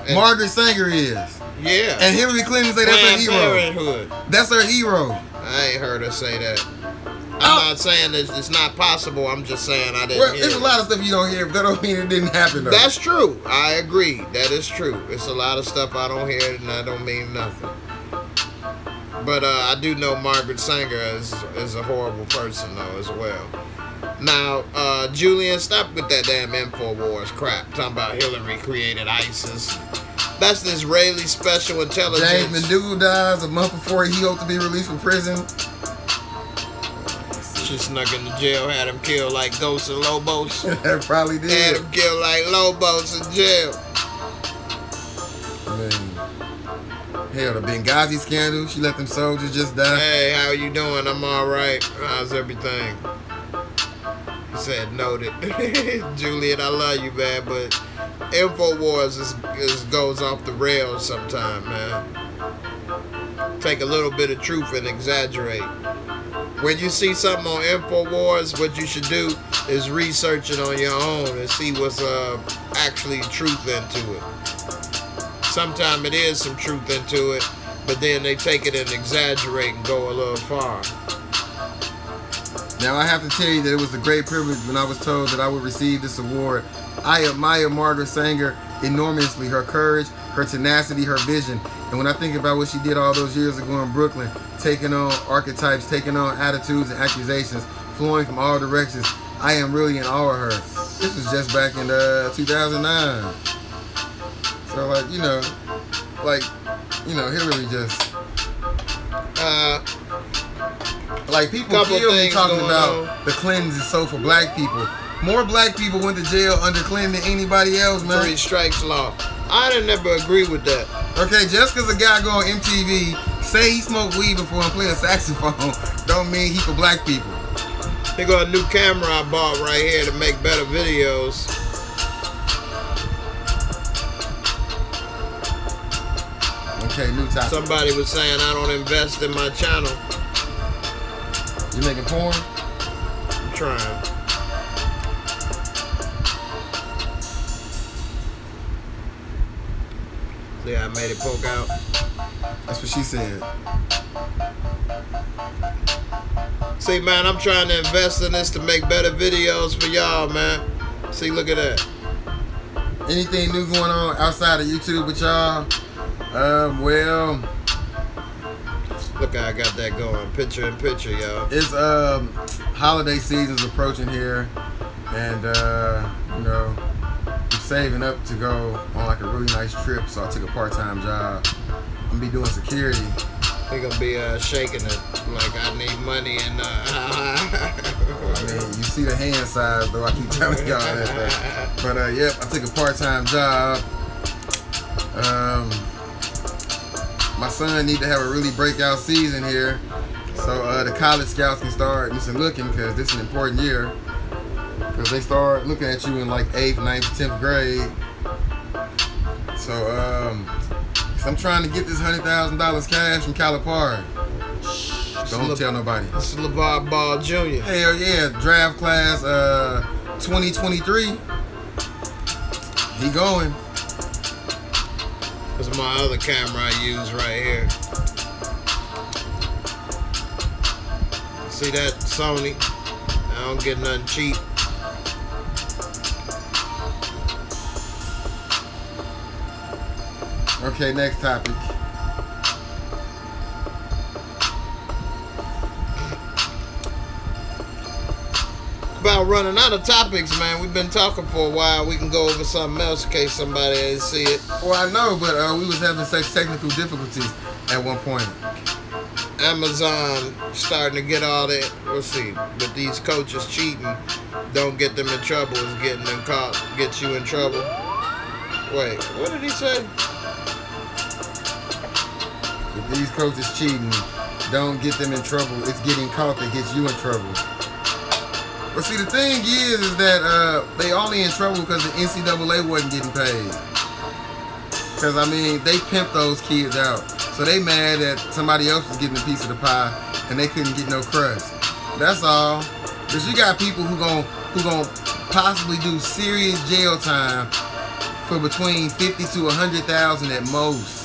And Margaret Sanger is. Yeah. And Hillary Clinton say that's her hero. Parenthood. That's her hero. I ain't heard her say that. I'm not saying that it's not possible. I'm just saying I didn't hear there's a lot of stuff you don't hear, but that don't mean it didn't happen, though. That's true. I agree. That is true. It's a lot of stuff I don't hear, and that don't mean nothing. But I do know Margaret Sanger is a horrible person, though, as well. Now, Julian, stop with that damn InfoWars crap. Talking about Hillary created ISIS. That's the Israeli Special Intelligence. James McDougal dies a month before he hoped to be released from prison. She snuck into jail, had him killed like Ghosts and Lobos. That probably did. Had him killed like Lobos in jail. Hell, the Benghazi scandal. She let them soldiers just die. Hey, how you doing? I'm all right. How's everything? He said, noted. Juliet, I love you, man, but InfoWars goes off the rails sometime, man. Take a little bit of truth and exaggerate. When you see something on InfoWars, what you should do is research it on your own and see what's actually truth into it. Sometimes it is some truth into it, but then they take it and exaggerate and go a little far. Now, I have to tell you that it was a great privilege when I was told that I would receive this award. I admire Margaret Sanger enormously, her courage, her tenacity, her vision. And when I think about what she did all those years ago in Brooklyn, taking on archetypes, taking on attitudes and accusations, flowing from all directions, I am really in awe of her. This was just back in 2009. So, Hillary just... people kill me talking about the Clintons is so for black people. More black people went to jail under Clinton than anybody else, man. 3 strikes law. I didn't never agree with that. Okay, just because a guy go on MTV, say he smoked weed before and play a saxophone, don't mean he for black people. They got a new camera I bought right here to make better videos. Okay, new topic. Somebody was saying I don't invest in my channel. You making porn? I'm trying. See how I made it poke out? That's what she said. See, man, I'm trying to invest in this to make better videos for y'all, man. See, look at that. Anything new going on outside of YouTube with y'all? Well... Look how I got that going. Picture in picture, y'all. It's holiday season's approaching here, and I'm saving up to go on like a really nice trip, so I took a part-time job. I'm gonna be doing security. They're gonna be shaking it like I need money and I mean, you see the hand size though, I keep telling y'all that. But yep, I took a part-time job. My son need to have a really breakout season here, so the college scouts can start looking, because this is an important year, because they start looking at you in like 8th, 9th, 10th grade. So cause I'm trying to get this $100,000 cash from Calipari. Don't tell nobody. This is LeVar Ball Jr. Hell yeah, draft class 2023. He going. This is my other camera I use right here. See that, Sony? I don't get nothing cheap. Okay, next topic. About running out of topics, man. We've been talking for a while. We can go over something else in case somebody didn't see it. Well, I know, but we was having such technical difficulties at one point. Amazon starting to get all that. We'll see. But these coaches cheating, don't get them in trouble. Is getting them caught, get you in trouble. Wait, what did he say? If these coaches cheating, don't get them in trouble. It's getting caught that gets you in trouble. But see, the thing is that they only in trouble because the NCAA wasn't getting paid. Because, I mean, they pimped those kids out. So they mad that somebody else was getting a piece of the pie and they couldn't get no crust. That's all. Because you got people who gon' possibly do serious jail time for between 50 to 100,000 at most.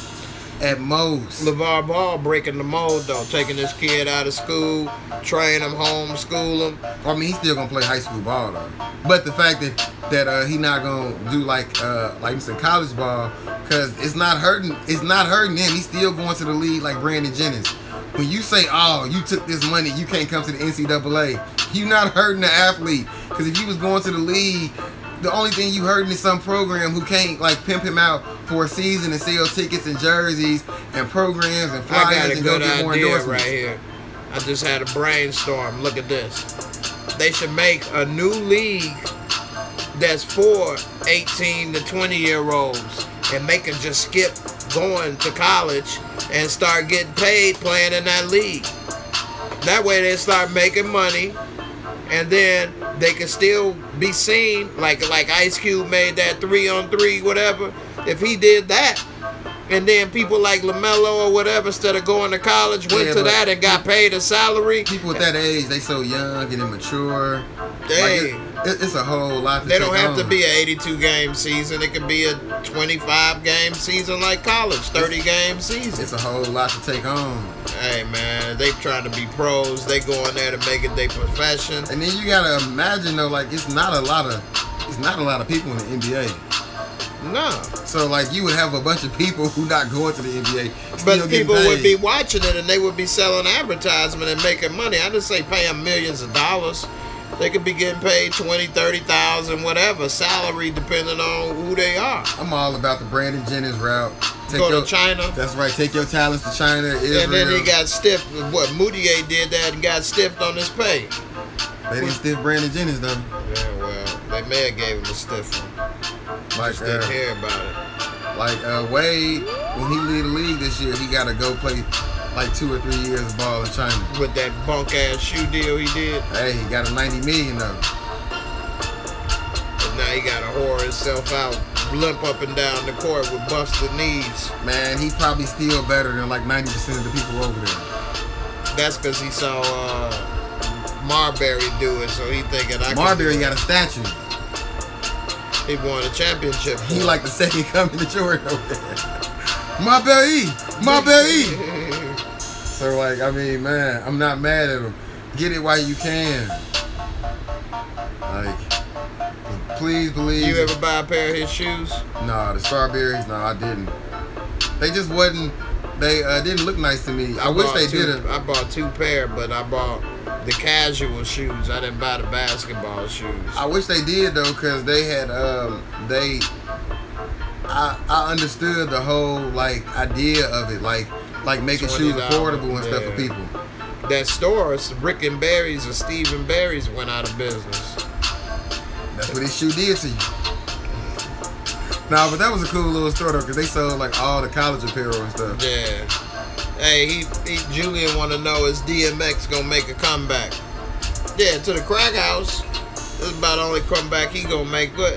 At most. LeVar Ball breaking the mold though, taking this kid out of school, train him, homeschool him. I mean, he's still gonna play high school ball though. But the fact that he not gonna do like you said, college ball, because it's not hurting him. He's still going to the league like Brandon Jennings. When you say, oh, you took this money, you can't come to the NCAA, you're not hurting the athlete. Because if he was going to the league, the only thing you hurting is some program who can't like pimp him out for a season and sell tickets and jerseys and programs and flyers and go get more endorsements. Right here. I just had a brainstorm. Look at this. They should make a new league that's for 18 to 20-year-olds and make them just skip going to college and start getting paid playing in that league. That way they start making money, and then they can still be seen, like Ice Cube made that 3-on-3 whatever. If he did that, and then people like LaMelo or whatever, instead of going to college, went to that and got paid a salary. People at that age, they so young and immature. Hey, like it's a whole lot to they don't take have on. to be an 82-game season. It could be a 25-game season like college, 30-game season. It's a whole lot to take on. Hey man, they trying to be pros. They go in there to make it their profession. And then you gotta imagine though, like it's not a lot of people in the NBA. No. So like you would have a bunch of people who not going to the NBA, but people would be watching it and they would be selling advertisement and making money. I just say pay them millions of dollars. They could be getting paid 20, 30,000, whatever salary, depending on who they are. I'm all about the Brandon Jennings route. Go to China. That's right. Take your talents to China, Israel. And then he got stiffed. What Moutier did that and got stiffed on his pay. They didn't stiff Brandon Jennings though. Yeah, well, they may have gave him a stiff one. Like Just didn't hear about it. Like Wade, when he leave the league this year, he got to go play like 2 or 3 years of ball in China. With that bunk ass shoe deal he did. Hey, he got a $90 million though. But now he got to whore himself out, limp up and down the court with busted knees. Man, he probably still better than like 90% of the people over there. That's because he saw Marbury do it, so he thinking Marbury got a statue. He won a championship. He like the second coming to Jordan over there. Marbury. So like, I mean, man, I'm not mad at him. Get it while you can. Like, please believe. You ever buy a pair of his shoes? Nah, the Strawberries. No, I didn't. They just wasn't. They didn't look nice to me. I wish they did. I bought 2 pair, but I bought the casual shoes. I didn't buy the basketball shoes. I wish they did though, cause they had I understood the whole like idea of it, like making shoes affordable and stuff for people. That store, Rick and Barry's or Stephen Barry's went out of business. That's what this shoe did to you. Nah, but that was a cool little store though, cause they sold like all the college apparel and stuff. Yeah. Hey, Julian want to know, is DMX gonna make a comeback? Yeah, to the crack house. This is about the only comeback he gonna make. But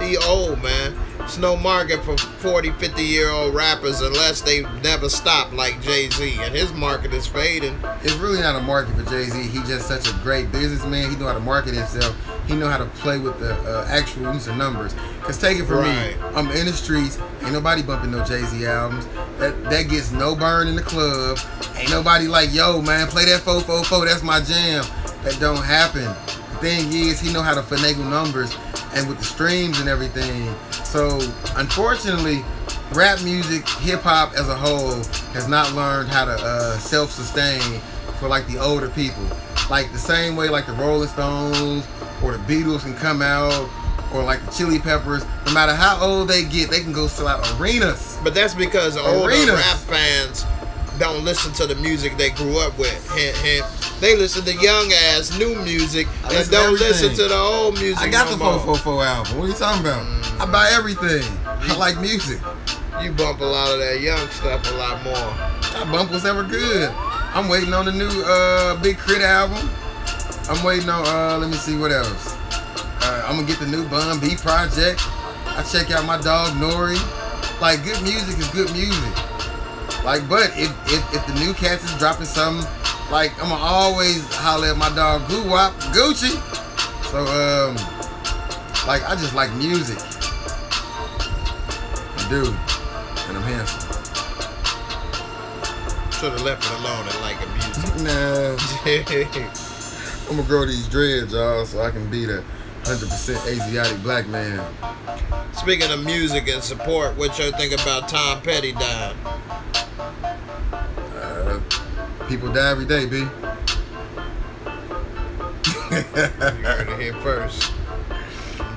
he old, man. There's no market for 40, 50-year-old rappers unless they never stop like Jay-Z. And his market is fading. It's really not a market for Jay-Z. He's just such a great businessman. He know how to market himself. He know how to play with the actual numbers. Cause take it from me, I'm in the streets. Ain't nobody bumping no Jay-Z albums. That gets no burn in the club. Ain't nobody like, yo, man, play that 444. That's my jam. That don't happen. The thing is, he know how to finagle numbers and with the streams and everything. So, unfortunately, rap music, hip-hop as a whole has not learned how to self-sustain for like the older people. Like the same way like the Rolling Stones or the Beatles can come out, or like the Chili Peppers. No matter how old they get, they can go sell out arenas. But that's because older rap fans don't listen to the music they grew up with. Hint, hint. They listen to young ass new music and don't listen to the old music. I got the 444 album. What are you talking about? I buy everything. I like music. You bump a lot of that young stuff a lot more. I bump what's ever good. I'm waiting on the new Big Crit album. I'm waiting on let me see what else. I'm gonna get the new Bun B project. I check out my dog Nori. Like, good music is good music. Like, but if the new cats is dropping something, like, I'm gonna always holler at my dog Gucci. So like, I just like music. I do, and I'm handsome. Should have left it alone and like music. Nah. I'm gonna grow these dreads, y'all, so I can be the 100% Asiatic black man. Speaking of music and support, what you think about Tom Petty dying? People die every day, B. You heard it here first.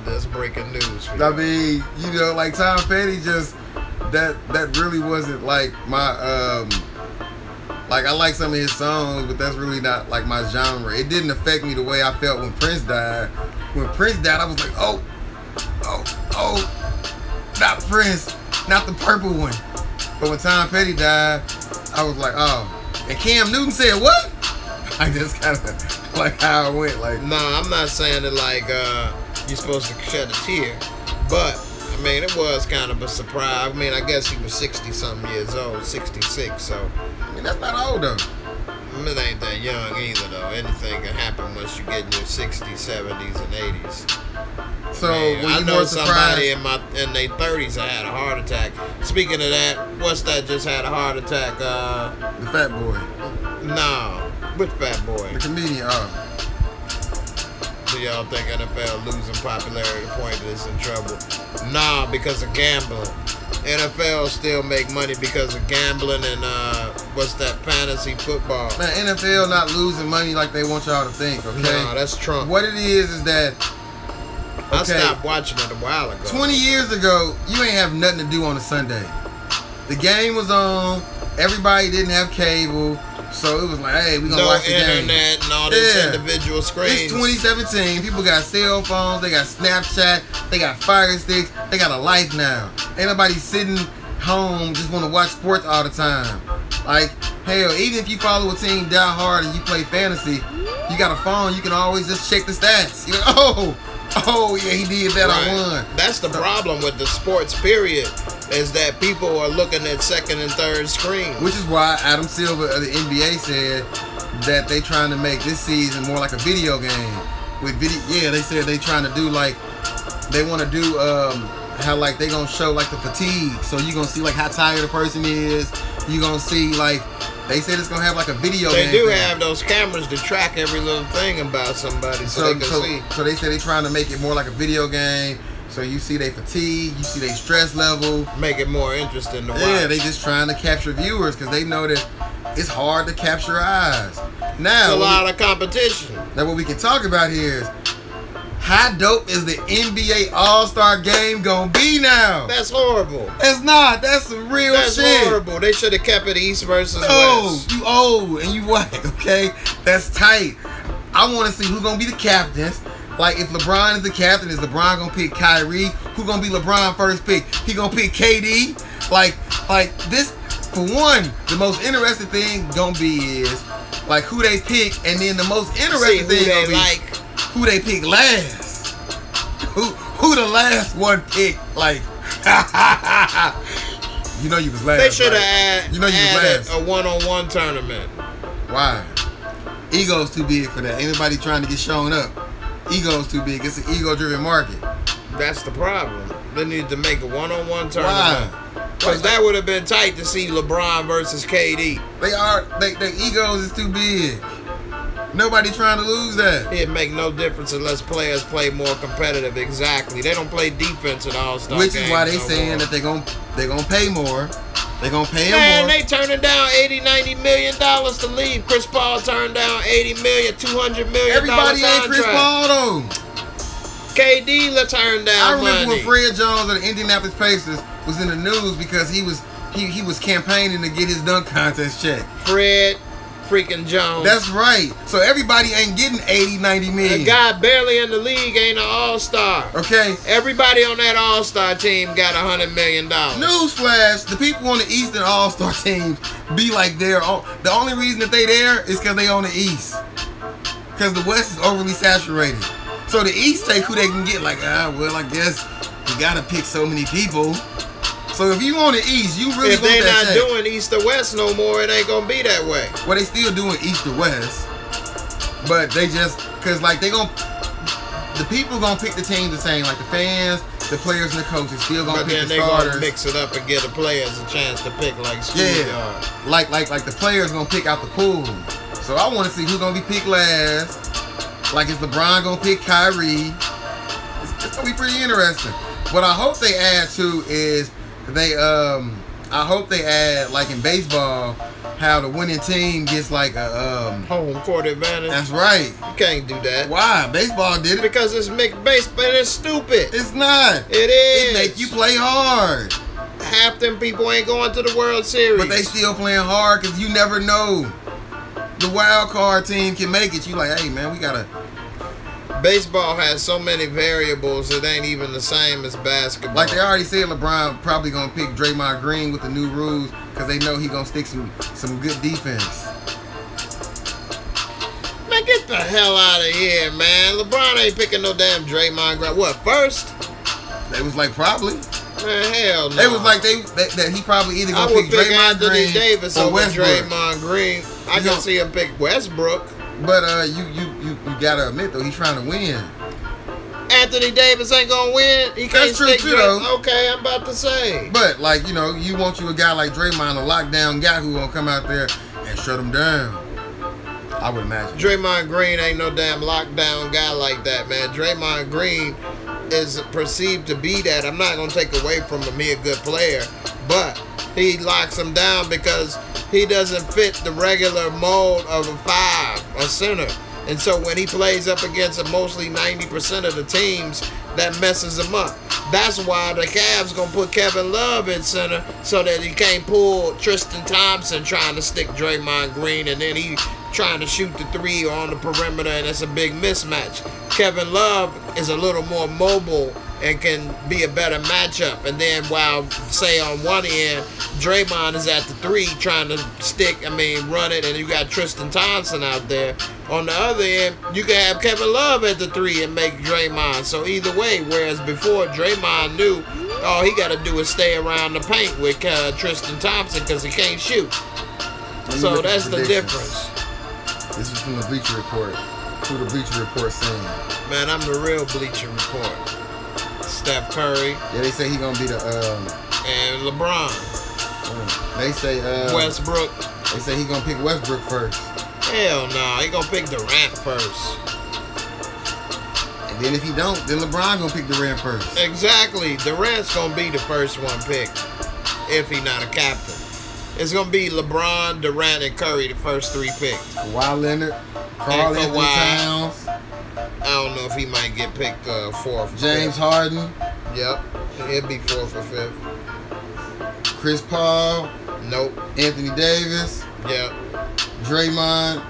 That's breaking news for you. I mean, you know, like Tom Petty just, that really wasn't like my, like I like some of his songs, but that's really not like my genre. It didn't affect me the way I felt when Prince died. When Prince died, I was like, oh, not Prince, not the purple one. But when Tom Petty died, I was like, oh. And Cam Newton said what? I just kind of like how it went. Like, no, I'm not saying that like you're supposed to shed a tear, but I mean it was kind of a surprise. I mean, I guess he was 60-something years old, 66. So I mean, that's not old though. It ain't that young either though. Anything can happen once you get in your 60s, 70s, and 80s. So I know somebody in their 30s that had a heart attack. Speaking of that, what's that just had a heart attack? The fat boy. No. Which fat boy? The comedian. Do y'all think NFL losing popularity to point this in trouble? Nah, because of gambling. NFL still make money because of gambling and what's that, fantasy football. Man, NFL not losing money like they want y'all to think, okay? Nah, that's Trump. What it is that... Okay, I stopped watching it a while ago. 20 years ago, you ain't have nothing to do on a Sunday. The game was on. Everybody didn't have cable. So it was like, hey, we gonna watch the game. No internet and all these individual screens. It's 2017. People got cell phones. They got Snapchat. They got Fire Sticks. They got a life now. Ain't nobody sitting home just want to watch sports all the time. Like, hell, even if you follow a team die hard and you play fantasy, you got a phone. You can always just check the stats. You're like, oh yeah, he did that. Right. I won. That's the problem with the sports period. Is that people are looking at second and third screen. Which is why Adam Silver of the NBA said that they trying to make this season more like a video game. With video, yeah, they said they trying to do like, they want to do how like they gonna show like the fatigue. So you gonna see like how tired a person is. You gonna see like, they said it's gonna have like a video game. They do have those cameras to track every little thing about somebody so they can see. So they said they trying to make it more like a video game. So you see they fatigue, you see they stress level. Make it more interesting to watch. Yeah, they just trying to capture viewers because they know that it's hard to capture eyes. Now, it's a lot of competition. Now what we can talk about here is how dope is the NBA All-Star Game gonna be now? That's horrible. It's not. That's some real shit. That's horrible. They should have kept it East versus West. No, you old and you white, okay? That's tight. I want to see who's gonna be the captains. Like, if LeBron is the captain, is LeBron gonna pick Kyrie? Who gonna be LeBron first pick? He gonna pick KD? Like this, for one, the most interesting thing gonna be is, like, who they pick, and then the most interesting thing gonna be who they pick last. Who the last one picked? Like, you know you was last. They should have right? You know you was last. A one-on-one tournament. Why? Ego's too big for that. Anybody trying to get shown up. Ego's too big. It's an ego-driven market. That's the problem. They need to make a one-on-one tournament. Why? Because that would have been tight to see LeBron versus KD. Their egos is too big. Nobody trying to lose that. It'd make no difference unless players play more competitive. Exactly. They don't play defense at All-Star Which games is why they no saying more. that they're gonna pay more. They're gonna pay him Man, more. they turning down $80-90 million to leave. Chris Paul turned down $80 million, $200 million. Everybody ain't Chris Paul though. KD turned down I remember money. when Fred Jones of the Indianapolis Pacers was in the news because he was campaigning to get his dunk contest check. Fred freaking Jones. That's right. So everybody ain't getting $80-90 million. A guy barely in the league ain't an all-star. Okay. Everybody on that all-star team got $100 million. Newsflash, the people on the Eastern all-star teams be like the only reason that they there is because they on the East. Because the West is overly saturated. So the East take who they can get. Like, well, I guess you got to pick so many people. So if you on the East, you really if want they that not check. doing East or West no more, it ain't gonna be that way. Well, they still doing East or West, but they just cause like the people gonna pick the team the same. Like the fans, the players, and the coaches still gonna pick the starters. But then they gonna mix it up and give the players a chance to pick like schoolyard. Like the players gonna pick out the pool. So I want to see who's gonna be picked last. Like, is LeBron gonna pick Kyrie? It's gonna be pretty interesting. What I hope they add to is I hope they add, like in baseball, how the winning team gets like a home court advantage. That's right. You can't do that. Why? Baseball did it. Because it's mixed baseball and it's stupid. It's not. It is. It make you play hard. Half them people ain't going to the World Series. But they still playing hard because you never know. The wild card team can make it. You like, hey man, we gotta Baseball has so many variables, it ain't even the same as basketball. Like they already said, LeBron probably gonna pick Draymond Green with the new rules because they know he gonna stick some good defense. Man, get the hell out of here, man. LeBron ain't picking no damn Draymond Green. What, first? They was like probably. Man, hell no. They was like that he probably either gonna pick pick Draymond Anthony Green Davis or over Westbrook. Draymond Green. I can see him pick Westbrook. But you gotta admit though, he's trying to win. Anthony Davis ain't gonna win. He can't That's true stick too, though. Okay, I'm about to say. But like you want you a guy like Draymond, a lockdown guy who gonna come out there and shut him down. I would imagine. Draymond Green ain't no damn lockdown guy like that, man. Draymond Green is perceived to be that. I'm not gonna take away from him. He a good player, but he locks him down because he doesn't fit the regular mold of a 5, a center. And so when he plays up against mostly 90% of the teams, that messes him up. That's why the Cavs gonna put Kevin Love in center so that he can't pull Tristan Thompson trying to stick Draymond Green, and then he trying to shoot the 3 on the perimeter, and it's a big mismatch. Kevin Love is a little more mobile and can be a better matchup. And then while, say, on one end, Draymond is at the 3 trying to run it, and you got Tristan Thompson out there. On the other end, you can have Kevin Love at the 3 and make Draymond. So either way, whereas before Draymond knew all he got to do is stay around the paint with Tristan Thompson because he can't shoot. So that's the difference. This is from the Bleacher Report. Who the Bleacher Report saying? Man, I'm the real Bleacher Report. Steph Curry. Yeah, they say he gonna be the and LeBron. They say Westbrook. They say he gonna pick Westbrook first. Hell no, he gonna pick Durant first. And then if he don't, then LeBron gonna pick Durant first. Exactly. Durant's gonna be the first one picked if he not a captain. It's gonna be LeBron, Durant, and Curry the first 3 picks. Kawhi Leonard, Karl Anthony Towns. I don't know if he might get picked 4th. James Harden. Yep, he'll be 4th or 5th. Chris Paul. Nope. Anthony Davis. Yep. Draymond.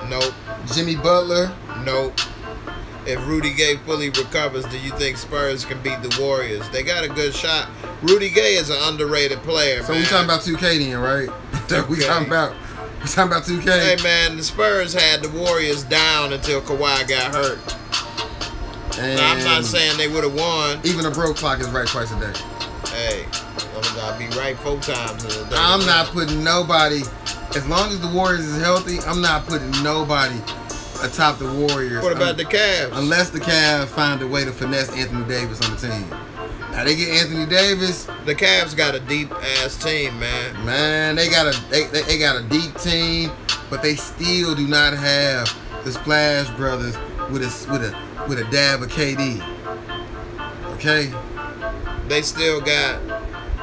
Nope. Jimmy Butler. Nope. If Rudy Gay fully recovers, do you think Spurs can beat the Warriors? They got a good shot. Rudy Gay is an underrated player, so man. we talking about 2K then, right? we talking about 2K. Hey man, the Spurs had the Warriors down until Kawhi got hurt. And now, I'm not saying they would have won. Even a broke clock is right twice a day. Hey, I'm gonna be right 4 times in a day. I'm not putting nobody, as long as the Warriors is healthy, I'm not putting nobody atop the Warriors. What about the Cavs? Unless the Cavs find a way to finesse Anthony Davis on the team. Now they get Anthony Davis. The Cavs got a deep ass team, man. Man, they got a deep team, but they still do not have the Splash Brothers with a dab of KD. Okay? They still got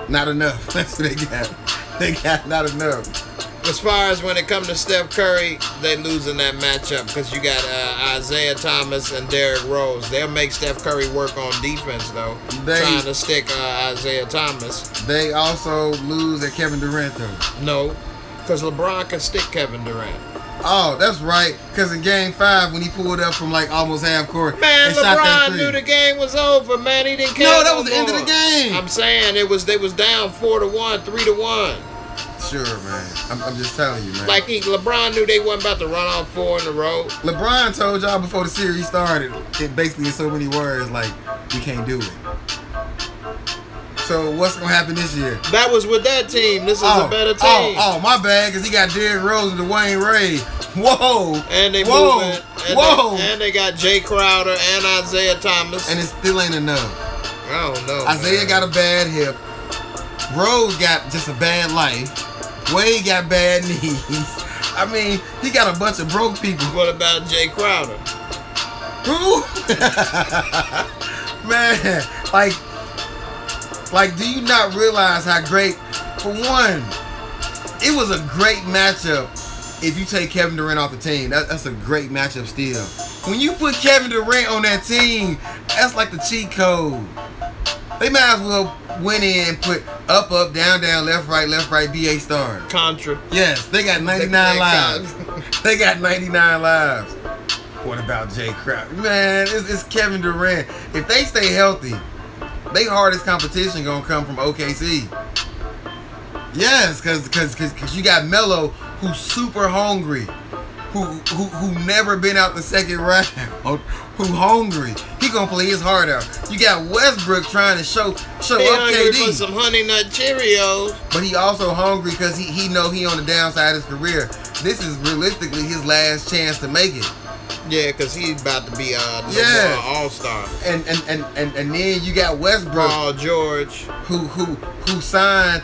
not enough. That's what they got. They got not enough. As far as when it comes to Steph Curry, they losing that matchup because you got Isaiah Thomas and Derrick Rose. They'll make Steph Curry work on defense, though, trying to stick Isaiah Thomas. They also lose at Kevin Durant, though. No, because LeBron can stick Kevin Durant. Oh, that's right. Because in Game 5, when he pulled up from like almost half court, man, and shot that LeBron 3. knew the game was over. Man, he didn't care. No, that was the end of the game. I'm saying they was down 4-1, 3-1. Sure, man. I'm just telling you, man. Like LeBron knew they wasn't about to run off 4 in a row. LeBron told y'all before the series started, it basically in so many words, like, we can't do it. So what's gonna happen this year? That was with that team. This is a better team. Oh, my bad, because he got Derrick Rose and Dwayne Ray. Whoa. And they moving. And they got Jay Crowder and Isaiah Thomas. And it still ain't enough. I don't know. Isaiah got a bad hip. Rose got just a bad life. Wade got bad knees. I mean, he got a bunch of broke people. What about Jay Crowder? Who? Man, like, do you not realize how great? For one, it was a great matchup. If you take Kevin Durant off the team, that's a great matchup still. When you put Kevin Durant on that team, that's like the cheat code. They might as well went in and put up, down, left, right, BA stars. Contra. Yes, they got 99 lives. They got 99 lives. What about Jay Crowder? Man, it's Kevin Durant. If they stay healthy, they hardest competition gonna come from OKC. Yes, cause you got Melo, who's super hungry, who never been out the second round, who hungry. He gonna play his heart out. You got Westbrook trying to show up KD for some Honey Nut Cheerios, but he also hungry because he know he on the downside of his career. This is realistically his last chance to make it. Yeah, because he's about to be all-star. And then you got Westbrook, Paul George, who signed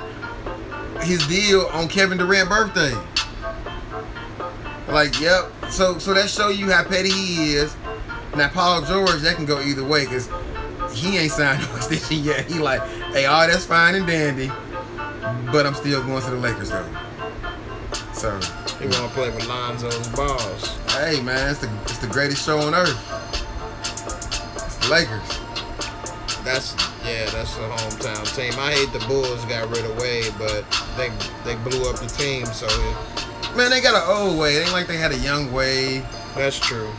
his deal on Kevin Durant's birthday. Like, yep. So that show you how petty he is. Now Paul George, that can go either way because he ain't signed no extension yet. He like, hey, all that's fine and dandy, but I'm still going to the Lakers though. So he want to play with Lonzo's balls. Hey man, it's the greatest show on earth. It's the Lakers. That's the hometown team. I hate the Bulls got rid of Wade, but they blew up the team. So man, they got an old Wade. It ain't like they had a young Wade. That's true.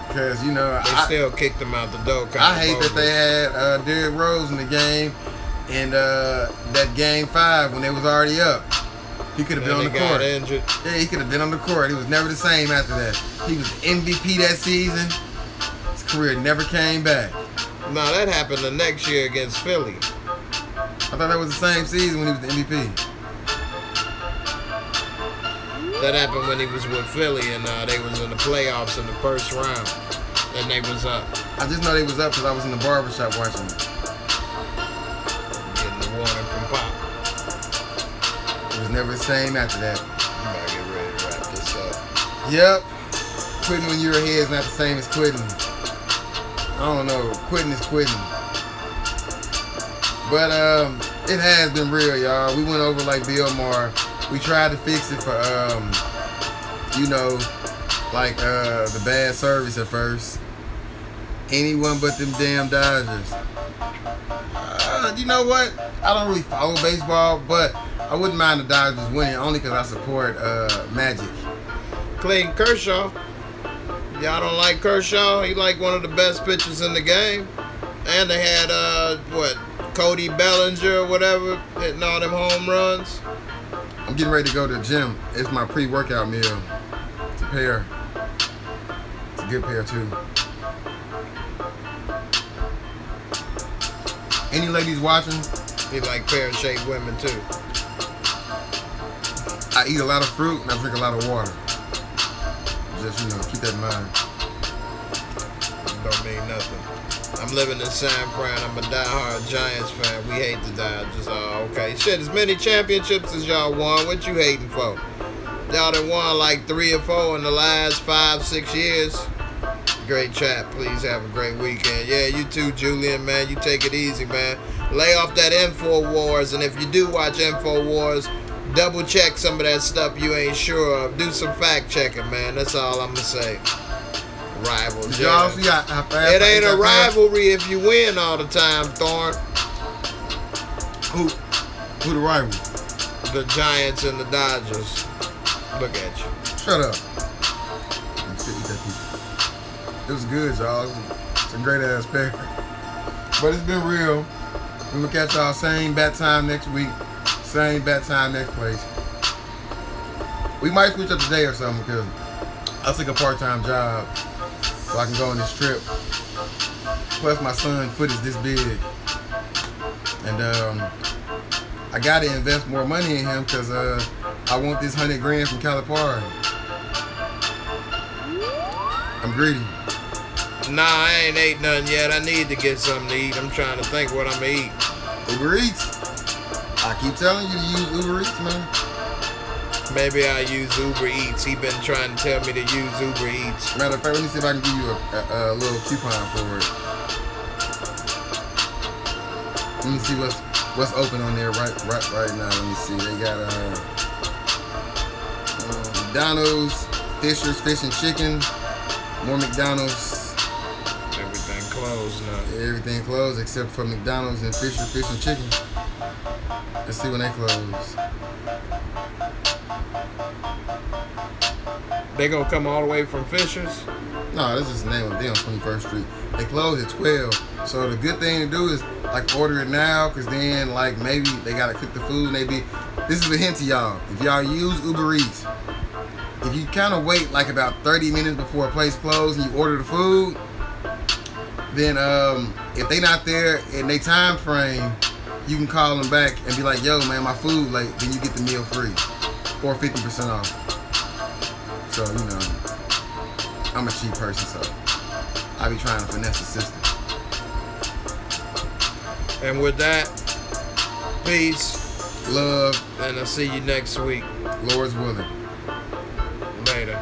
Because they still kicked him out the door. I hate that they had Derrick Rose in the game, and that game 5 when they was already up. He could have been on the court. Injured. Yeah, he could have been on the court. He was never the same after that. He was MVP that season. His career never came back. No, that happened the next year against Philly. I thought that was the same season when he was the MVP. That happened when he was with Philly, and they was in the playoffs in the first round, and they was up. I just know they was up because I was in the barbershop watching it. Getting the warning from Pop. It was never the same after that. I'm about to get ready to wrap this up. Yep. Quitting when you're ahead is not the same as quitting. I don't know. Quitting is quitting. But it has been real, y'all. We went over like Bill Maher. We tried to fix it for the bad service at first. Anyone but them damn Dodgers. You know what? I don't really follow baseball, but I wouldn't mind the Dodgers winning only because I support Magic. Clayton Kershaw. Y'all don't like Kershaw? He like one of the best pitchers in the game. And they had Cody Bellinger or whatever hitting all them home runs. I'm getting ready to go to the gym. It's my pre-workout meal. It's a pear. It's a good pear too. Any ladies watching? He like pear-shaped women too. I eat a lot of fruit and I drink a lot of water. Just, keep that in mind. Don't mean nothing. I'm living in San Fran. I'm a diehard Giants fan. We hate the Dodgers. Okay. Shit, as many championships as y'all won. What you hating for? Y'all done won like 3 or 4 in the last 5-6 years. Great chat. Please have a great weekend. Yeah, you too, Julian, man. You take it easy, man. Lay off that InfoWars. And if you do watch InfoWars, double check some of that stuff you ain't sure of. Do some fact checking, man. That's all I'm going to say. Rivals, yeah. It ain't a rivalry if you win all the time, Thorne. Who the rivals? The Giants and the Dodgers. Look at you. Shut up. It was good, y'all. It's a great ass pair. But it's been real. We're gonna catch y'all same bat time next week. Same bat time next place. We might switch up today or something because I took a part-time job so I can go on this trip. Plus my son's foot is this big. And I gotta invest more money in him because I want this $100,000 from Calipari. I'm greedy. Nah, I ain't ate nothing yet. I need to get something to eat. I'm trying to think what I'm gonna eat. Uber Eats. I keep telling you to use Uber Eats, man. Maybe I'll use Uber Eats. He been trying to tell me to use Uber Eats. Matter of fact, let me see if I can give you a little coupon for it. Let me see what's open on there right now. Let me see. They got McDonald's, Fisher's Fish and Chicken, more McDonald's. Everything closed now. Everything closed except for McDonald's and Fisher's Fish and Chicken. Let's see when they close. They gonna come all the way from Fisher's? No, this is the name of it. They on 21st Street. They close at 12. So the good thing to do is like order it now, cause then like maybe they gotta cook the food. Maybe this is a hint to y'all. If y'all use Uber Eats, if you kind of wait like about 30 minutes before a place closes and you order the food, then if they not there in their time frame, you can call them back and be like, yo man, my food late. Then you get the meal free or 50% off. So you know, I'm a cheap person, so I be trying to finesse the system. And with that, peace, love, and I'll see you next week. Lord's willing. Later.